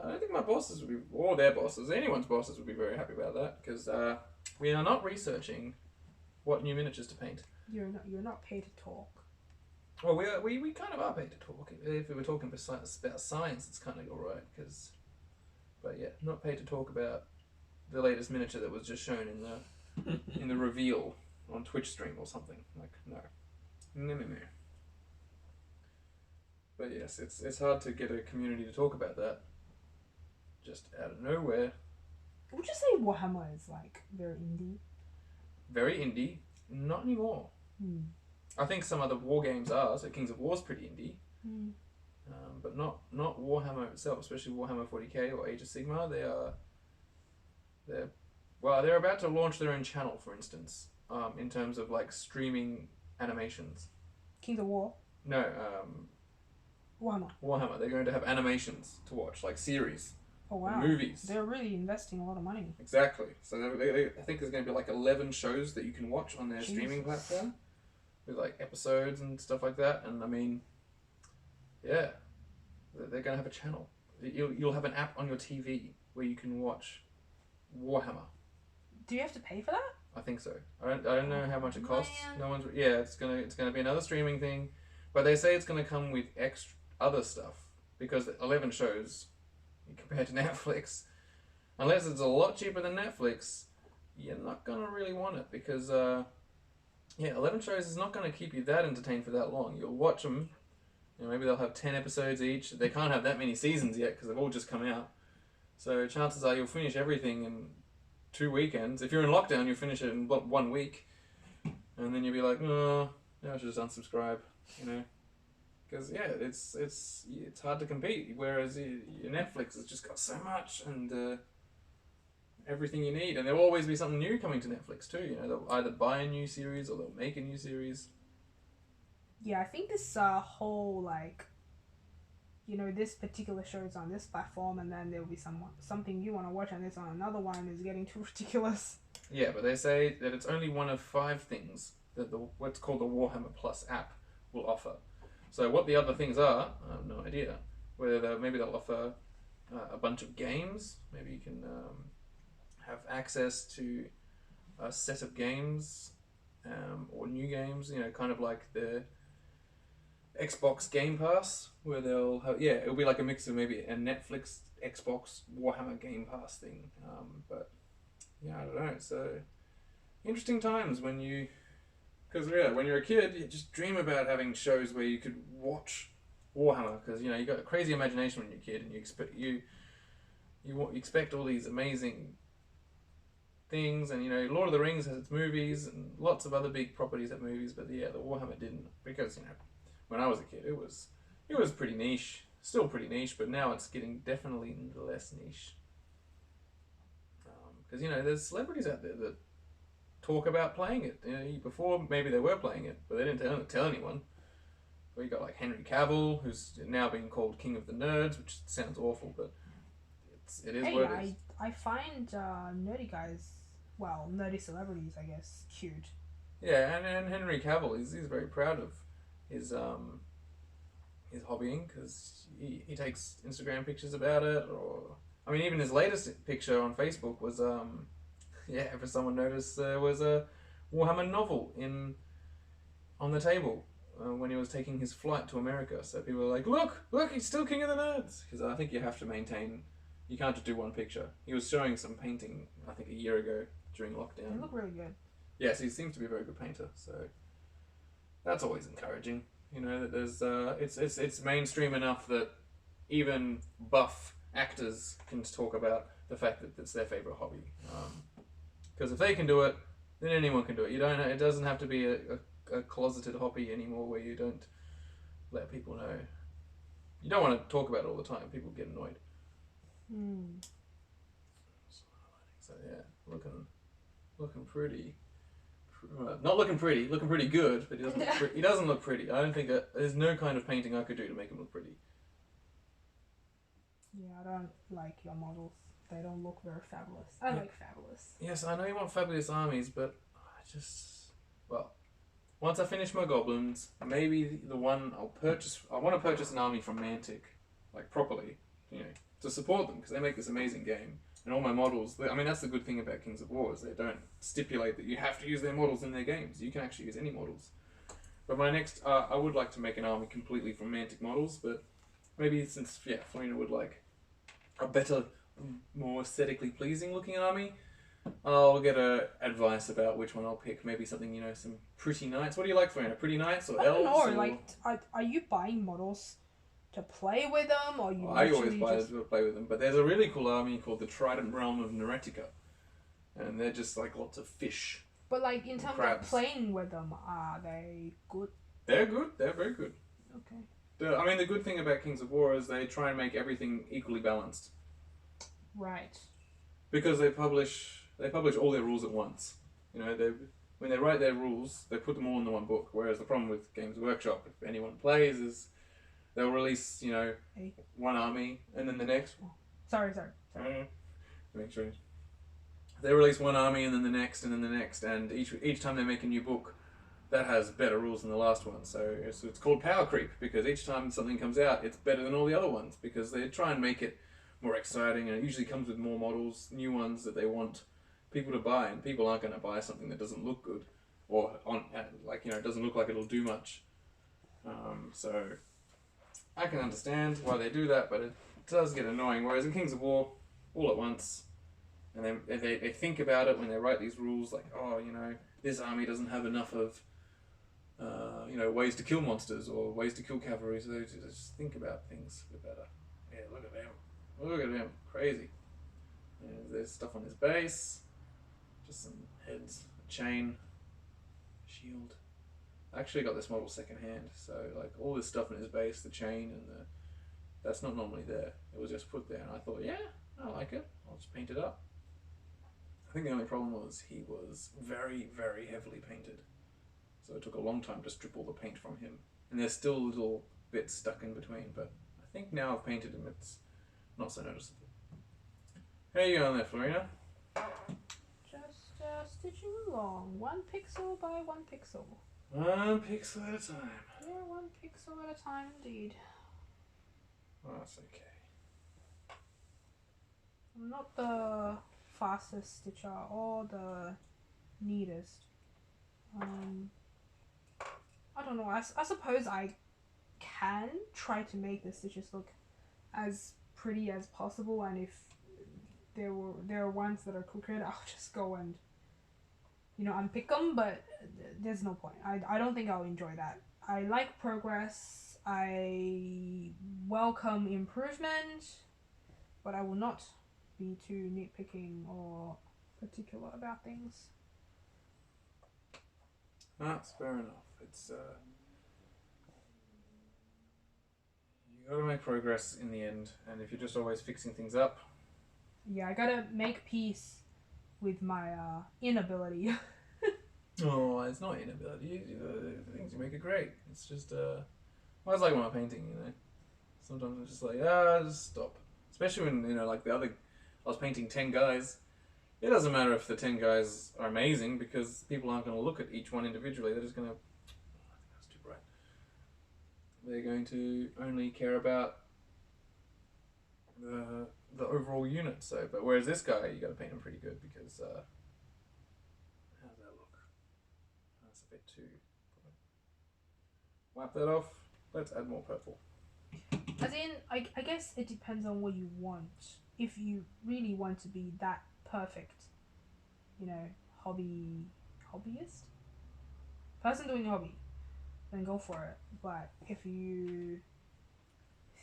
[SPEAKER 2] I don't think my bosses would be, or their bosses, anyone's bosses would be very happy about that, because we are not researching what new miniatures to paint.
[SPEAKER 1] You're not paid to talk.
[SPEAKER 2] Well, we kind of are paid to talk. If we were talking about science, it's kind of alright, but yeah, not paid to talk about the latest miniature that was just shown in the reveal on Twitch stream or something. Like, no. But yes, it's hard to get a community to talk about that just out of nowhere.
[SPEAKER 1] Would you say Warhammer is like very indie?
[SPEAKER 2] Very indie. Not anymore. I think some other war games are. So Kings of War's pretty indie, but not Warhammer itself. Especially Warhammer 40k or Age of Sigmar. They're about to launch their own channel, for instance, in terms of like streaming animations.
[SPEAKER 1] Kings of War?
[SPEAKER 2] No,
[SPEAKER 1] Warhammer.
[SPEAKER 2] They're going to have animations to watch, like series.
[SPEAKER 1] Oh wow.
[SPEAKER 2] Movies.
[SPEAKER 1] They're really investing a lot of money.
[SPEAKER 2] Exactly. So I think there's going to be like 11 shows that you can watch on their streaming platform, with like episodes and stuff like that. And I mean, yeah, they're going to have a channel. You'll have an app on your TV where you can watch Warhammer.
[SPEAKER 1] Do you have to pay for that?
[SPEAKER 2] I think so. I don't know how much it costs.
[SPEAKER 1] Man.
[SPEAKER 2] No one's. Yeah, it's gonna be another streaming thing, but they say it's gonna come with extra other stuff, because 11 shows compared to Netflix, unless it's a lot cheaper than Netflix, you're not gonna really want it, because 11 shows is not gonna keep you that entertained for that long. You'll watch them, maybe they'll have 10 episodes each. They can't have that many seasons yet because they've all just come out. So chances are you'll finish everything in 2 weekends. If you're in lockdown, you'll finish it in 1 week, and then you'll be like, oh, now I should just unsubscribe, you know. Because yeah, it's hard to compete. Whereas your Netflix has just got so much and everything you need, and there'll always be something new coming to Netflix too. You know, they'll either buy a new series or they'll make a new series.
[SPEAKER 1] Yeah, I think this whole like, you know, this particular show is on this platform, and then there'll be something you want to watch, and it's on another one. Is getting too ridiculous.
[SPEAKER 2] Yeah, but they say that it's only one of 5 things that what's called the Warhammer Plus app will offer. So what the other things are, I have no idea. Whether maybe they'll offer a bunch of games. Maybe you can have access to a set of games or new games. You know, kind of like the Xbox Game Pass, where they'll have, yeah, it'll be like a mix of maybe a Netflix, Xbox, Warhammer Game Pass thing. But yeah, I don't know. So interesting times when you. Because yeah, when you're a kid, you just dream about having shows where you could watch Warhammer. Because you know you got a crazy imagination when you're a kid, and you expect all these amazing things. And you know, Lord of the Rings has its movies, and lots of other big properties have movies. But yeah, the Warhammer didn't, because you know, when I was a kid, it was pretty niche, still pretty niche, but now it's getting definitely less niche. Because you know, there's celebrities out there that talk about playing it. You know, before maybe they were playing it, but they didn't tell anyone. We got like Henry Cavill, who's now being called King of the Nerds, which sounds awful, but it is
[SPEAKER 1] Hey,
[SPEAKER 2] what it is.
[SPEAKER 1] I find nerdy guys, well, nerdy celebrities, I guess, cute.
[SPEAKER 2] Yeah, and Henry Cavill, he's very proud of his hobbying, because he takes Instagram pictures about it, or I mean, even his latest picture on Facebook was yeah, if someone noticed, there was a Warhammer novel on the table when he was taking his flight to America. So people were like, look, he's still King of the Nerds. Because I think you have to maintain, you can't just do one picture. He was showing some painting, I think a year ago during lockdown.
[SPEAKER 1] They look really good.
[SPEAKER 2] Yes, he seems to be a very good painter. So that's always encouraging. You know, that there's it's mainstream enough that even buff actors can talk about the fact that it's their favorite hobby. Because if they can do it, then anyone can do it. It doesn't have to be a closeted hobby anymore where you don't let people know. You don't want to talk about it all the time. People get annoyed. So yeah, looking pretty. Not looking pretty. Looking pretty good, but he doesn't look pretty. I don't think there's no kind of painting I could do to make him look pretty.
[SPEAKER 1] Yeah, I don't like your models. They don't look very fabulous. I like fabulous.
[SPEAKER 2] Yes, I know you want fabulous armies, but once I finish my goblins, maybe the one I'll purchase. I want to purchase an army from Mantic, like properly, you know, to support them, because they make this amazing game. And all my models, I mean, that's the good thing about Kings of War, is they don't stipulate that you have to use their models in their games. You can actually use any models. But my next, I would like to make an army completely from Mantic models, but maybe since, Florina would like a better, more aesthetically pleasing looking army, I'll get advice about which one I'll pick. Maybe something, you know, some pretty knights. What do you like, Florina? Pretty knights or elves?
[SPEAKER 1] I don't know, like, are you buying models to play with them, or you?
[SPEAKER 2] I always buy to play with them, but there's a really cool army called the Trident Realm of Neretica, and they're just like lots of fish.
[SPEAKER 1] But like in terms of playing with them, are they good?
[SPEAKER 2] They're good. They're very good.
[SPEAKER 1] Okay.
[SPEAKER 2] I mean, the good thing about Kings of War is they try and make everything equally balanced.
[SPEAKER 1] Right.
[SPEAKER 2] Because they publish all their rules at once. You know, when they write their rules, they put them all in the one book. Whereas the problem with Games Workshop, if anyone plays, is they'll release, you know, one army, and then the next.
[SPEAKER 1] Sorry.
[SPEAKER 2] Make sure. They release one army, and then the next, and then the next, and each time they make a new book, that has better rules than the last one. So it's called power creep, because each time something comes out, it's better than all the other ones, because they try and make it more exciting, and it usually comes with more models, new ones that they want people to buy, and people aren't going to buy something that doesn't look good, or it doesn't look like it'll do much. So I can understand why they do that, but it does get annoying. Whereas in Kings of War, all at once, and then they think about it when they write these rules, like, oh, you know, this army doesn't have enough of ways to kill monsters or ways to kill cavalry, so they just think about things a bit better. Yeah, look at them. Crazy. There's stuff on his base. Just some heads, a chain, shield. I actually got this model secondhand, so like all this stuff in his base, the chain and that's not normally there. It was just put there, and I thought, yeah, I like it. I'll just paint it up. I think the only problem was he was very, very heavily painted, so it took a long time to strip all the paint from him. And there's still little bits stuck in between, but I think now I've painted him, it's not so noticeable. How you going there, Florina?
[SPEAKER 1] Just stitching along, 1 pixel by 1 pixel.
[SPEAKER 2] 1 pixel at a time.
[SPEAKER 1] Yeah, 1 pixel at a time indeed.
[SPEAKER 2] Oh, that's okay.
[SPEAKER 1] I'm not the fastest stitcher or the neatest. I don't know, I suppose I can try to make the stitches look as pretty as possible, and if there are ones that are crooked, I'll just go and, you know, unpick them, but there's no point. I don't think I'll enjoy that. I like progress, I welcome improvement, but I will not be too nitpicking or particular about things.
[SPEAKER 2] That's fair enough. It's you gotta make progress in the end, and if you're just always fixing things up.
[SPEAKER 1] Yeah, I gotta make peace with my inability.
[SPEAKER 2] Oh, it's not inability. The things you make are great. It's just well, it's like when I'm painting, you know. Sometimes I'm just like, just stop. Especially when, you know, like the other, I was painting 10 guys. It doesn't matter if the 10 guys are amazing, because people aren't going to look at each one individually. They're just going to, I think that's too bright. They're going to only care about the overall unit. So, but whereas this guy, you got to paint him pretty good, because how's that look? That's a bit too. Wipe that off. Let's add more purple.
[SPEAKER 1] As in, I guess it depends on what you want. If you really want to be that perfect, you know, hobbyist person doing hobby, then go for it. But if you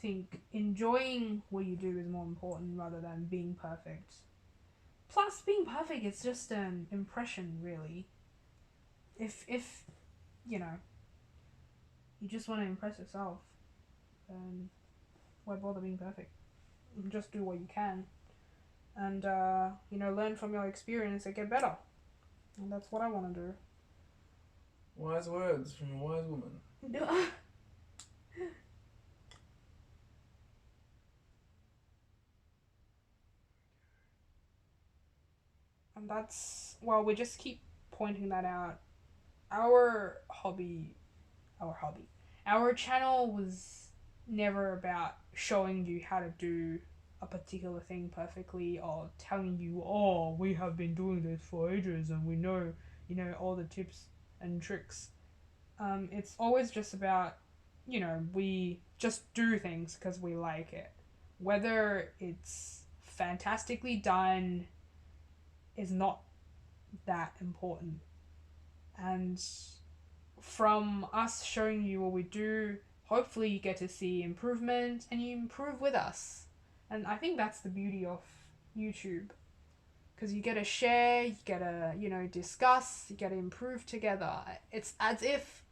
[SPEAKER 1] think enjoying what you do is more important rather than being perfect, plus being perfect is just an impression, really. If you know, you just want to impress yourself, then why bother being perfect? Just do what you can, and you know, learn from your experience and get better. And that's what I want to do.
[SPEAKER 2] Wise words from a wise woman.
[SPEAKER 1] And that's, well, we just keep pointing that out. Our channel was never about showing you how to do a particular thing perfectly, or telling you, oh, we have been doing this for ages and we know, you know, all the tips and tricks. It's always just about, you know, we just do things because we like it. Whether it's fantastically done is not that important. And from us showing you what we do, hopefully you get to see improvement and you improve with us. And I think that's the beauty of YouTube, because you get to share, you get to, you know, discuss, you get to improve together. It's as if,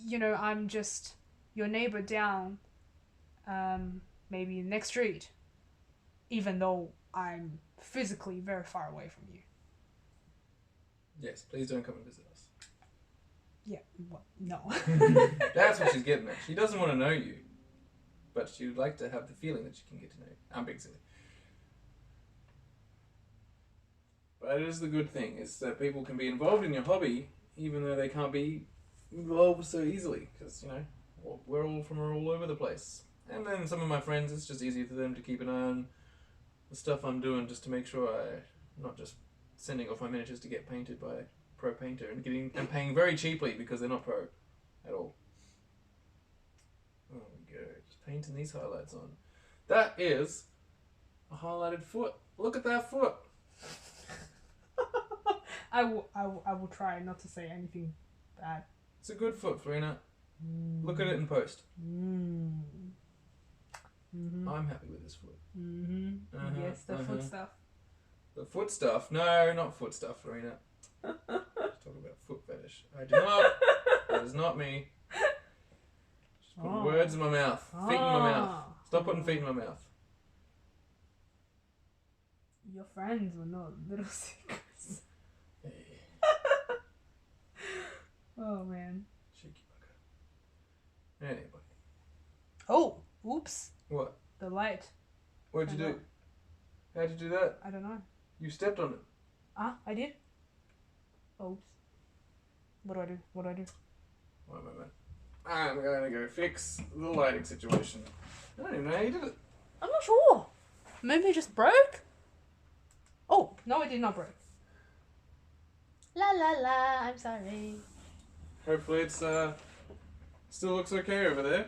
[SPEAKER 1] you know, I'm just your neighbor down, maybe next street, even though I'm physically very far away from you.
[SPEAKER 2] Yes, please don't come and visit us.
[SPEAKER 1] Yeah, well, no.
[SPEAKER 2] That's what she's getting at. She doesn't want to know you, but she would like to have the feeling that she can get to know you. I'm being silly. But it is the good thing, is that people can be involved in your hobby, even though they can't be involved so easily, because, you know, we're all from all over the place. And then some of my friends, it's just easier for them to keep an eye on the stuff I'm doing, just to make sure I'm not just sending off my miniatures to get painted by a pro painter and paying very cheaply because they're not pro at all. There we go, just painting these highlights on. That is a highlighted foot. Look at that foot.
[SPEAKER 1] I will try not to say anything bad.
[SPEAKER 2] It's a good foot, Farina. Look at it in post.
[SPEAKER 1] Mm-hmm.
[SPEAKER 2] I'm happy with this foot.
[SPEAKER 1] Mm-hmm. Yes, the foot stuff.
[SPEAKER 2] The foot stuff? No, not foot stuff, Lorena. Talk about foot fetish. I do not. That is not me. Just putting words in my mouth. Feet in my mouth. Stop putting feet in my mouth.
[SPEAKER 1] Your friends will know little secrets.
[SPEAKER 2] Hey.
[SPEAKER 1] Oh man.
[SPEAKER 2] Cheeky bugger. Anyway.
[SPEAKER 1] Oh, oops.
[SPEAKER 2] What?
[SPEAKER 1] The light.
[SPEAKER 2] What'd you do? How'd you do that?
[SPEAKER 1] I don't know.
[SPEAKER 2] You stepped on it.
[SPEAKER 1] Ah, I did? Oops. What do I do? What do I do?
[SPEAKER 2] One moment. I'm going to go fix the lighting situation. I don't even know how you did it.
[SPEAKER 1] I'm not sure. Maybe it just broke? Oh, no, it did not break. La la la, I'm sorry.
[SPEAKER 2] Hopefully it's still looks okay over there.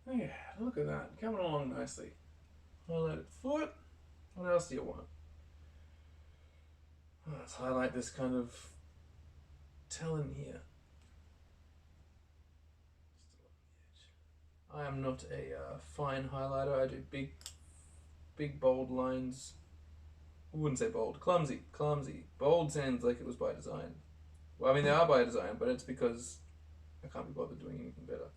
[SPEAKER 2] Oh yeah, look at that. Coming along nicely. Highlighted foot. What else do you want? Let's highlight this kind of talon here. I am not a fine highlighter. I do big bold lines. I wouldn't say bold. Clumsy. Bold sounds like it was by design. Well, I mean, they are by design, but it's because I can't be bothered doing anything better.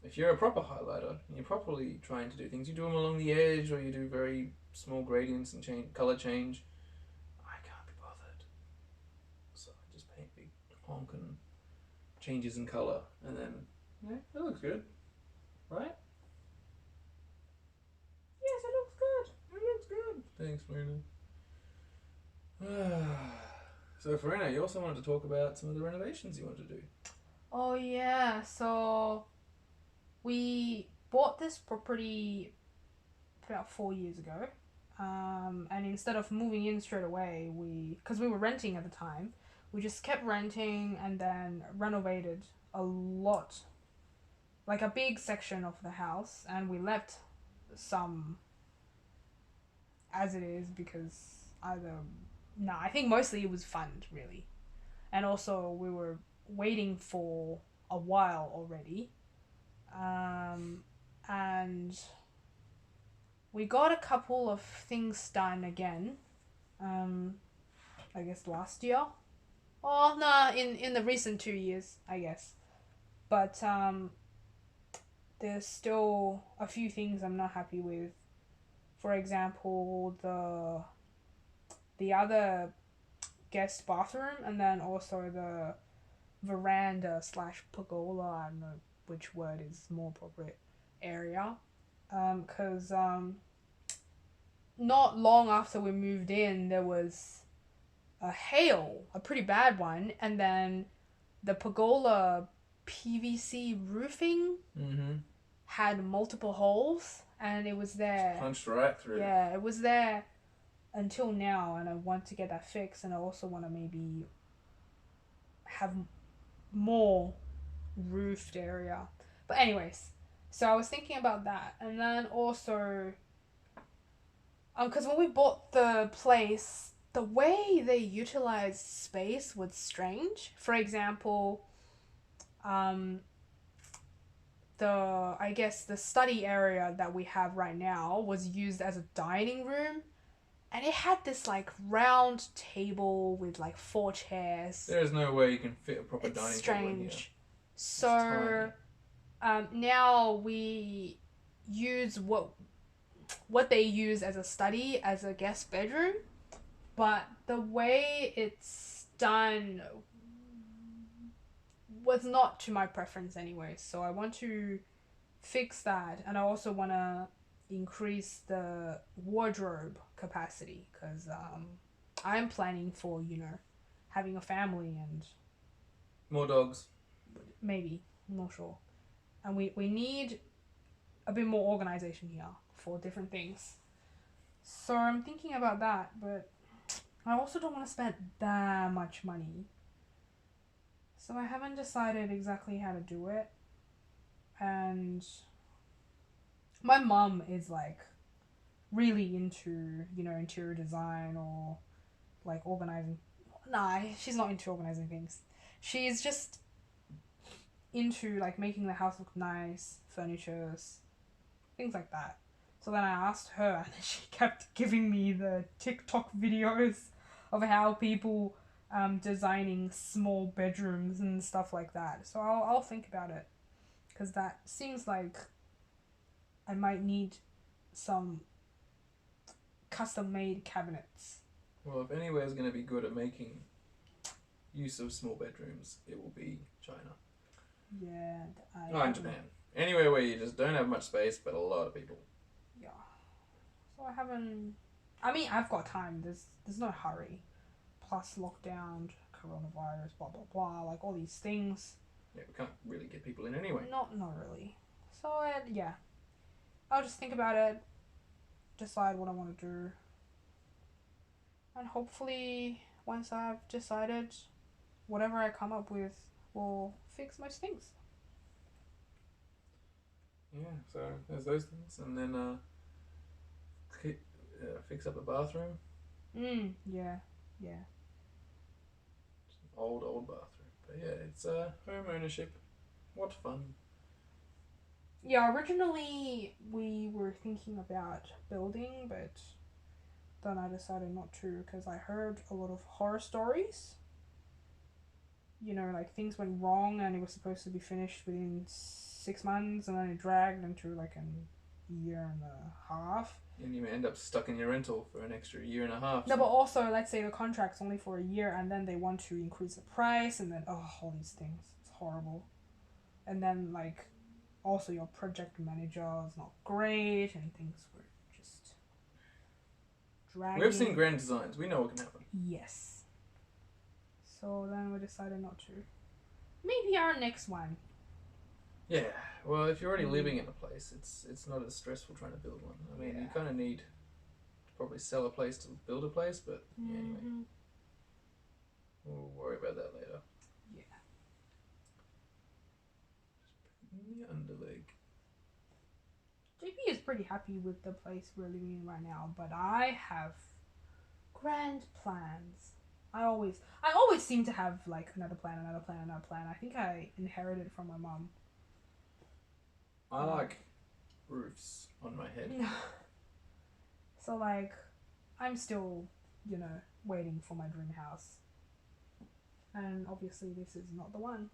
[SPEAKER 2] If you're a proper highlighter and you're properly trying to do things, you do them along the edge or you do very small gradients and color change. I can't be bothered. So I just paint big honking changes in color and then, yeah, that looks good. Right?
[SPEAKER 1] Yes, it looks good.
[SPEAKER 2] It looks good. Thanks, Marina. So, Farina, you also wanted to talk about some of the renovations you want to do.
[SPEAKER 1] Oh yeah, so we bought this property about 4 years ago, and instead of moving in straight away, because we were renting at the time, we just kept renting and then renovated a lot, like a big section of the house, and we left some as it is because I think mostly it was fun, really, and also we were waiting for a while already. And we got a couple of things done again, I guess last year. Oh, no, in the recent 2 years, I guess. But there's still a few things I'm not happy with. For example, the other guest bathroom, and then also the veranda / pergola, I don't know which word is more appropriate, area. Because not long after we moved in, there was a hail, a pretty bad one, and then the pergola PVC roofing had multiple holes, and it was there.
[SPEAKER 2] Just punched right through.
[SPEAKER 1] Yeah, it was there until now, and I want to get that fixed, and I also want to maybe have more roofed area. But anyways, so I was thinking about that, and then also because when we bought the place, the way they utilized space was strange. For example, I guess the study area that we have right now was used as a dining room, and it had this like round table with like 4 chairs.
[SPEAKER 2] There is no way you can fit a proper dining table in here.
[SPEAKER 1] So now we use what they use as a study, as a guest bedroom, but the way it's done was not to my preference anyway. So I want to fix that, and I also want to increase the wardrobe capacity because I'm planning for, having a family and
[SPEAKER 2] more dogs.
[SPEAKER 1] Maybe, I'm not sure. And we need a bit more organization here for different things. So I'm thinking about that, but I also don't want to spend that much money. So I haven't decided exactly how to do it. And my mum is like really into, interior design or like organizing. Nah, she's not into organizing things. She's just into like making the house look nice, furnitures, things like that. So then I asked her, and she kept giving me the TikTok videos of how people designing small bedrooms and stuff like that. So I'll think about it, because that seems like I might need some custom-made cabinets.
[SPEAKER 2] Well, if anywhere is going to be good at making use of small bedrooms, it will be China.
[SPEAKER 1] Yeah.
[SPEAKER 2] And Japan. Anywhere where you just don't have much space, but a lot of people.
[SPEAKER 1] Yeah. So I haven't. I mean, I've got time. There's no hurry. Plus lockdown, coronavirus, blah blah blah, like all these things.
[SPEAKER 2] Yeah, we can't really get people in anyway.
[SPEAKER 1] Not really. So yeah, I'll just think about it, decide what I want to do, and hopefully once I've decided, whatever I come up with will fix most things.
[SPEAKER 2] Yeah, so there's those things, and then fix up the bathroom.
[SPEAKER 1] Yeah.
[SPEAKER 2] Old bathroom, but yeah, it's home ownership. What fun!
[SPEAKER 1] Yeah, originally we were thinking about building, but then I decided not to because I heard a lot of horror stories. You know, like things went wrong and it was supposed to be finished within 6 months, and then it dragged into like a year and a half.
[SPEAKER 2] And you may end up stuck in your rental for an extra year and a half.
[SPEAKER 1] No, but also, let's say the contract's only for a year, and then they want to increase the price, and then all these things. It's horrible. And then like, also your project manager is not great, and things were just dragging.
[SPEAKER 2] We've seen grand designs. We know what can happen.
[SPEAKER 1] Yes. So then we decided not to. Maybe our next one.
[SPEAKER 2] Yeah, well, if you're already living in a place, it's not as stressful trying to build one. I mean, you kind of need to probably sell a place to build a place, but anyway. We'll worry about that later.
[SPEAKER 1] Yeah.
[SPEAKER 2] The underleg.
[SPEAKER 1] JP is pretty happy with the place we're living in right now, but I have grand plans. I always seem to have like another plan. I think I inherited it from my mom.
[SPEAKER 2] I like roofs on my head.
[SPEAKER 1] So like, I'm still, waiting for my dream house. And obviously this is not the one.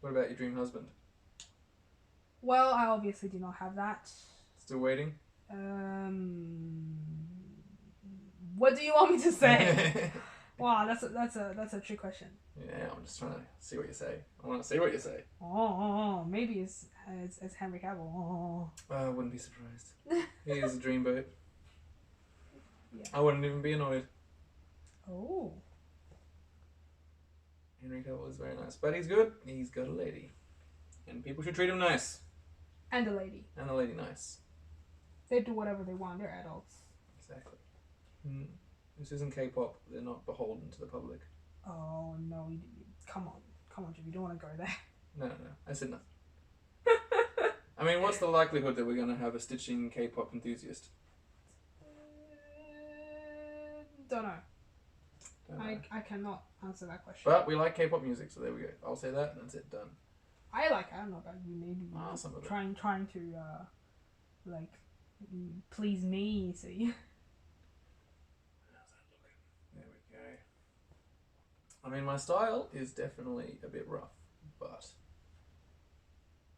[SPEAKER 2] What about your dream husband?
[SPEAKER 1] Well, I obviously do not have that.
[SPEAKER 2] Still waiting?
[SPEAKER 1] What do you want me to say? Wow, that's a trick question.
[SPEAKER 2] Yeah, I'm just trying to see what you say. I want to see what you say.
[SPEAKER 1] Maybe it's Henry Cavill. Oh.
[SPEAKER 2] I wouldn't be surprised. He is a dreamboat.
[SPEAKER 1] Yeah.
[SPEAKER 2] I wouldn't even be annoyed.
[SPEAKER 1] Oh.
[SPEAKER 2] Henry Cavill is very nice, but he's good. He's got a lady, and people should treat him nice.
[SPEAKER 1] And a lady.
[SPEAKER 2] And the lady nice.
[SPEAKER 1] They do whatever they want. They're adults.
[SPEAKER 2] Exactly. This isn't K-pop. They're not beholden to the public.
[SPEAKER 1] Oh no! Come on, Jim. You don't want to go there.
[SPEAKER 2] No. I said nothing. I mean, what's the likelihood that we're going to have a stitching K-pop enthusiast?
[SPEAKER 1] Don't know. I cannot answer that question.
[SPEAKER 2] But we like K-pop music, so there we go. I'll say that, and that's it. Done.
[SPEAKER 1] I don't know about you. Maybe
[SPEAKER 2] Some of it.
[SPEAKER 1] trying to like please me. See.
[SPEAKER 2] How's that looking? There we go. I mean, my style is definitely a bit rough, but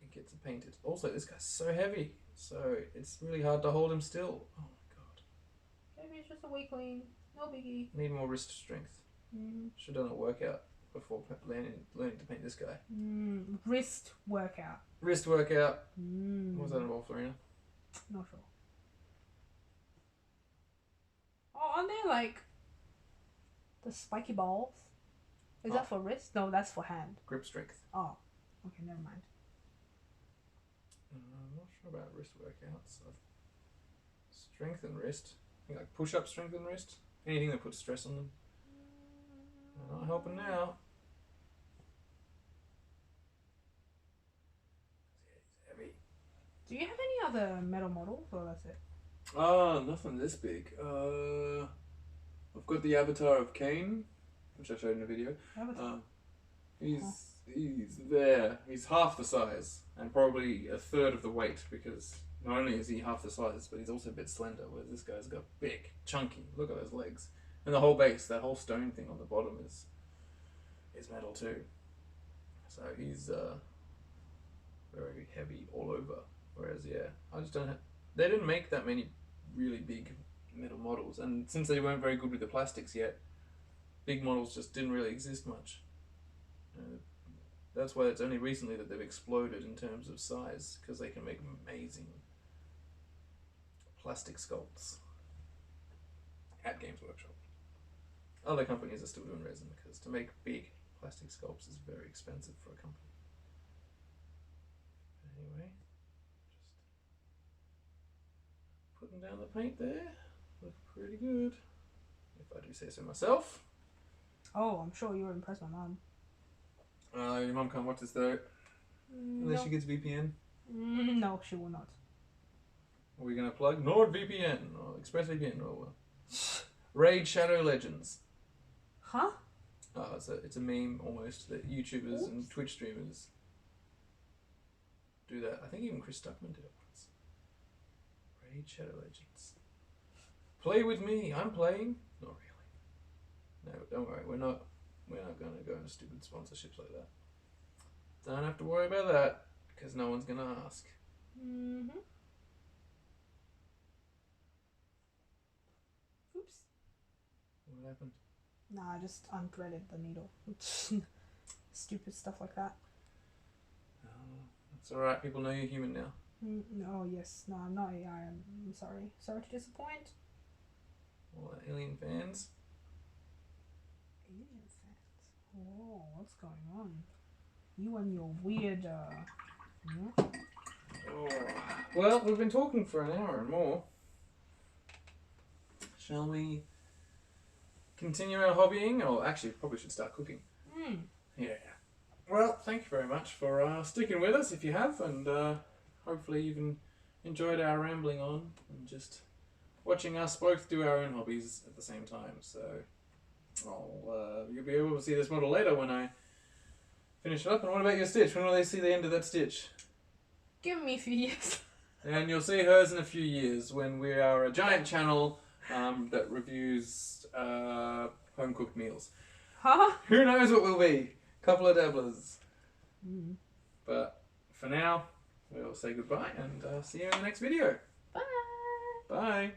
[SPEAKER 2] it gets it painted. Also, this guy's so heavy, so it's really hard to hold him still. Oh my god.
[SPEAKER 1] Maybe it's just a weakling. No biggie.
[SPEAKER 2] Need more wrist strength. Should have done a workout before learning to paint this guy.
[SPEAKER 1] Wrist workout.
[SPEAKER 2] Wrist workout. What was that involved, Lorena?
[SPEAKER 1] Not sure. Oh, aren't they like the spiky balls? Is that for wrist? No, that's for hand.
[SPEAKER 2] Grip strength.
[SPEAKER 1] Oh, okay, never mind.
[SPEAKER 2] I'm not sure about wrist workouts. Strengthen wrist. I think like push-up strengthen wrist. Anything that puts stress on them. Not helping now. He's heavy.
[SPEAKER 1] Do you have any other metal models, or that's it?
[SPEAKER 2] Nothing this big. I've got the avatar of Cain, which I showed in a video. He's there. He's half the size and probably a third of the weight because Not only is he half the size, but he's also a bit slender, whereas this guy's got big, chunky. Look at those legs. And the whole base, that whole stone thing on the bottom is metal too. So he's very heavy all over. Whereas, yeah, I just don't have... They didn't make that many really big metal models, and since they weren't very good with the plastics yet, big models just didn't really exist much. That's why it's only recently that they've exploded in terms of size, because they can make amazing plastic sculpts at Games Workshop. Other companies are still doing resin, because to make big plastic sculpts is very expensive for a company. Anyway, just putting down the paint there. Looks pretty good, if I do say so myself.
[SPEAKER 1] Oh, I'm sure you would impress my mum.
[SPEAKER 2] Your mum can't watch this though, unless
[SPEAKER 1] No.
[SPEAKER 2] she gets VPN.
[SPEAKER 1] No, she will not.
[SPEAKER 2] Are we gonna plug NordVPN or ExpressVPN or Raid Shadow Legends?
[SPEAKER 1] Huh?
[SPEAKER 2] It's a meme almost that YouTubers and Twitch streamers do that. I think even Chris Stuckman did it once. Raid Shadow Legends. Play with me. I'm playing. Not really. No, don't worry. We're not gonna go into stupid sponsorships like that. Don't have to worry about that because no one's gonna ask.
[SPEAKER 1] Mm-hmm. Oops.
[SPEAKER 2] What happened?
[SPEAKER 1] Nah, I just unthreaded the needle. Stupid stuff like that.
[SPEAKER 2] Oh, that's alright. People know you're human now.
[SPEAKER 1] Oh, yes. No, I'm not AI. I'm sorry. Sorry to disappoint.
[SPEAKER 2] All the alien fans.
[SPEAKER 1] Alien fans. Oh, what's going on? You and your weird, yeah?
[SPEAKER 2] Oh. Well, we've been talking for an hour and more. Shall we continue our hobbying? Or actually, probably should start cooking. Yeah. Well, thank you very much for sticking with us if you have, and hopefully you've enjoyed our rambling on and just watching us both do our own hobbies at the same time. So you'll be able to see this model later when I finish it up. And what about your stitch? When will they see the end of that stitch?
[SPEAKER 1] Give me a few years.
[SPEAKER 2] And you'll see hers in a few years when we are a giant channel that reviews home-cooked meals.
[SPEAKER 1] Huh?
[SPEAKER 2] Who knows what we'll be? Couple of dabblers. But for now, we'll say goodbye and see you in the next video.
[SPEAKER 1] Bye.
[SPEAKER 2] Bye.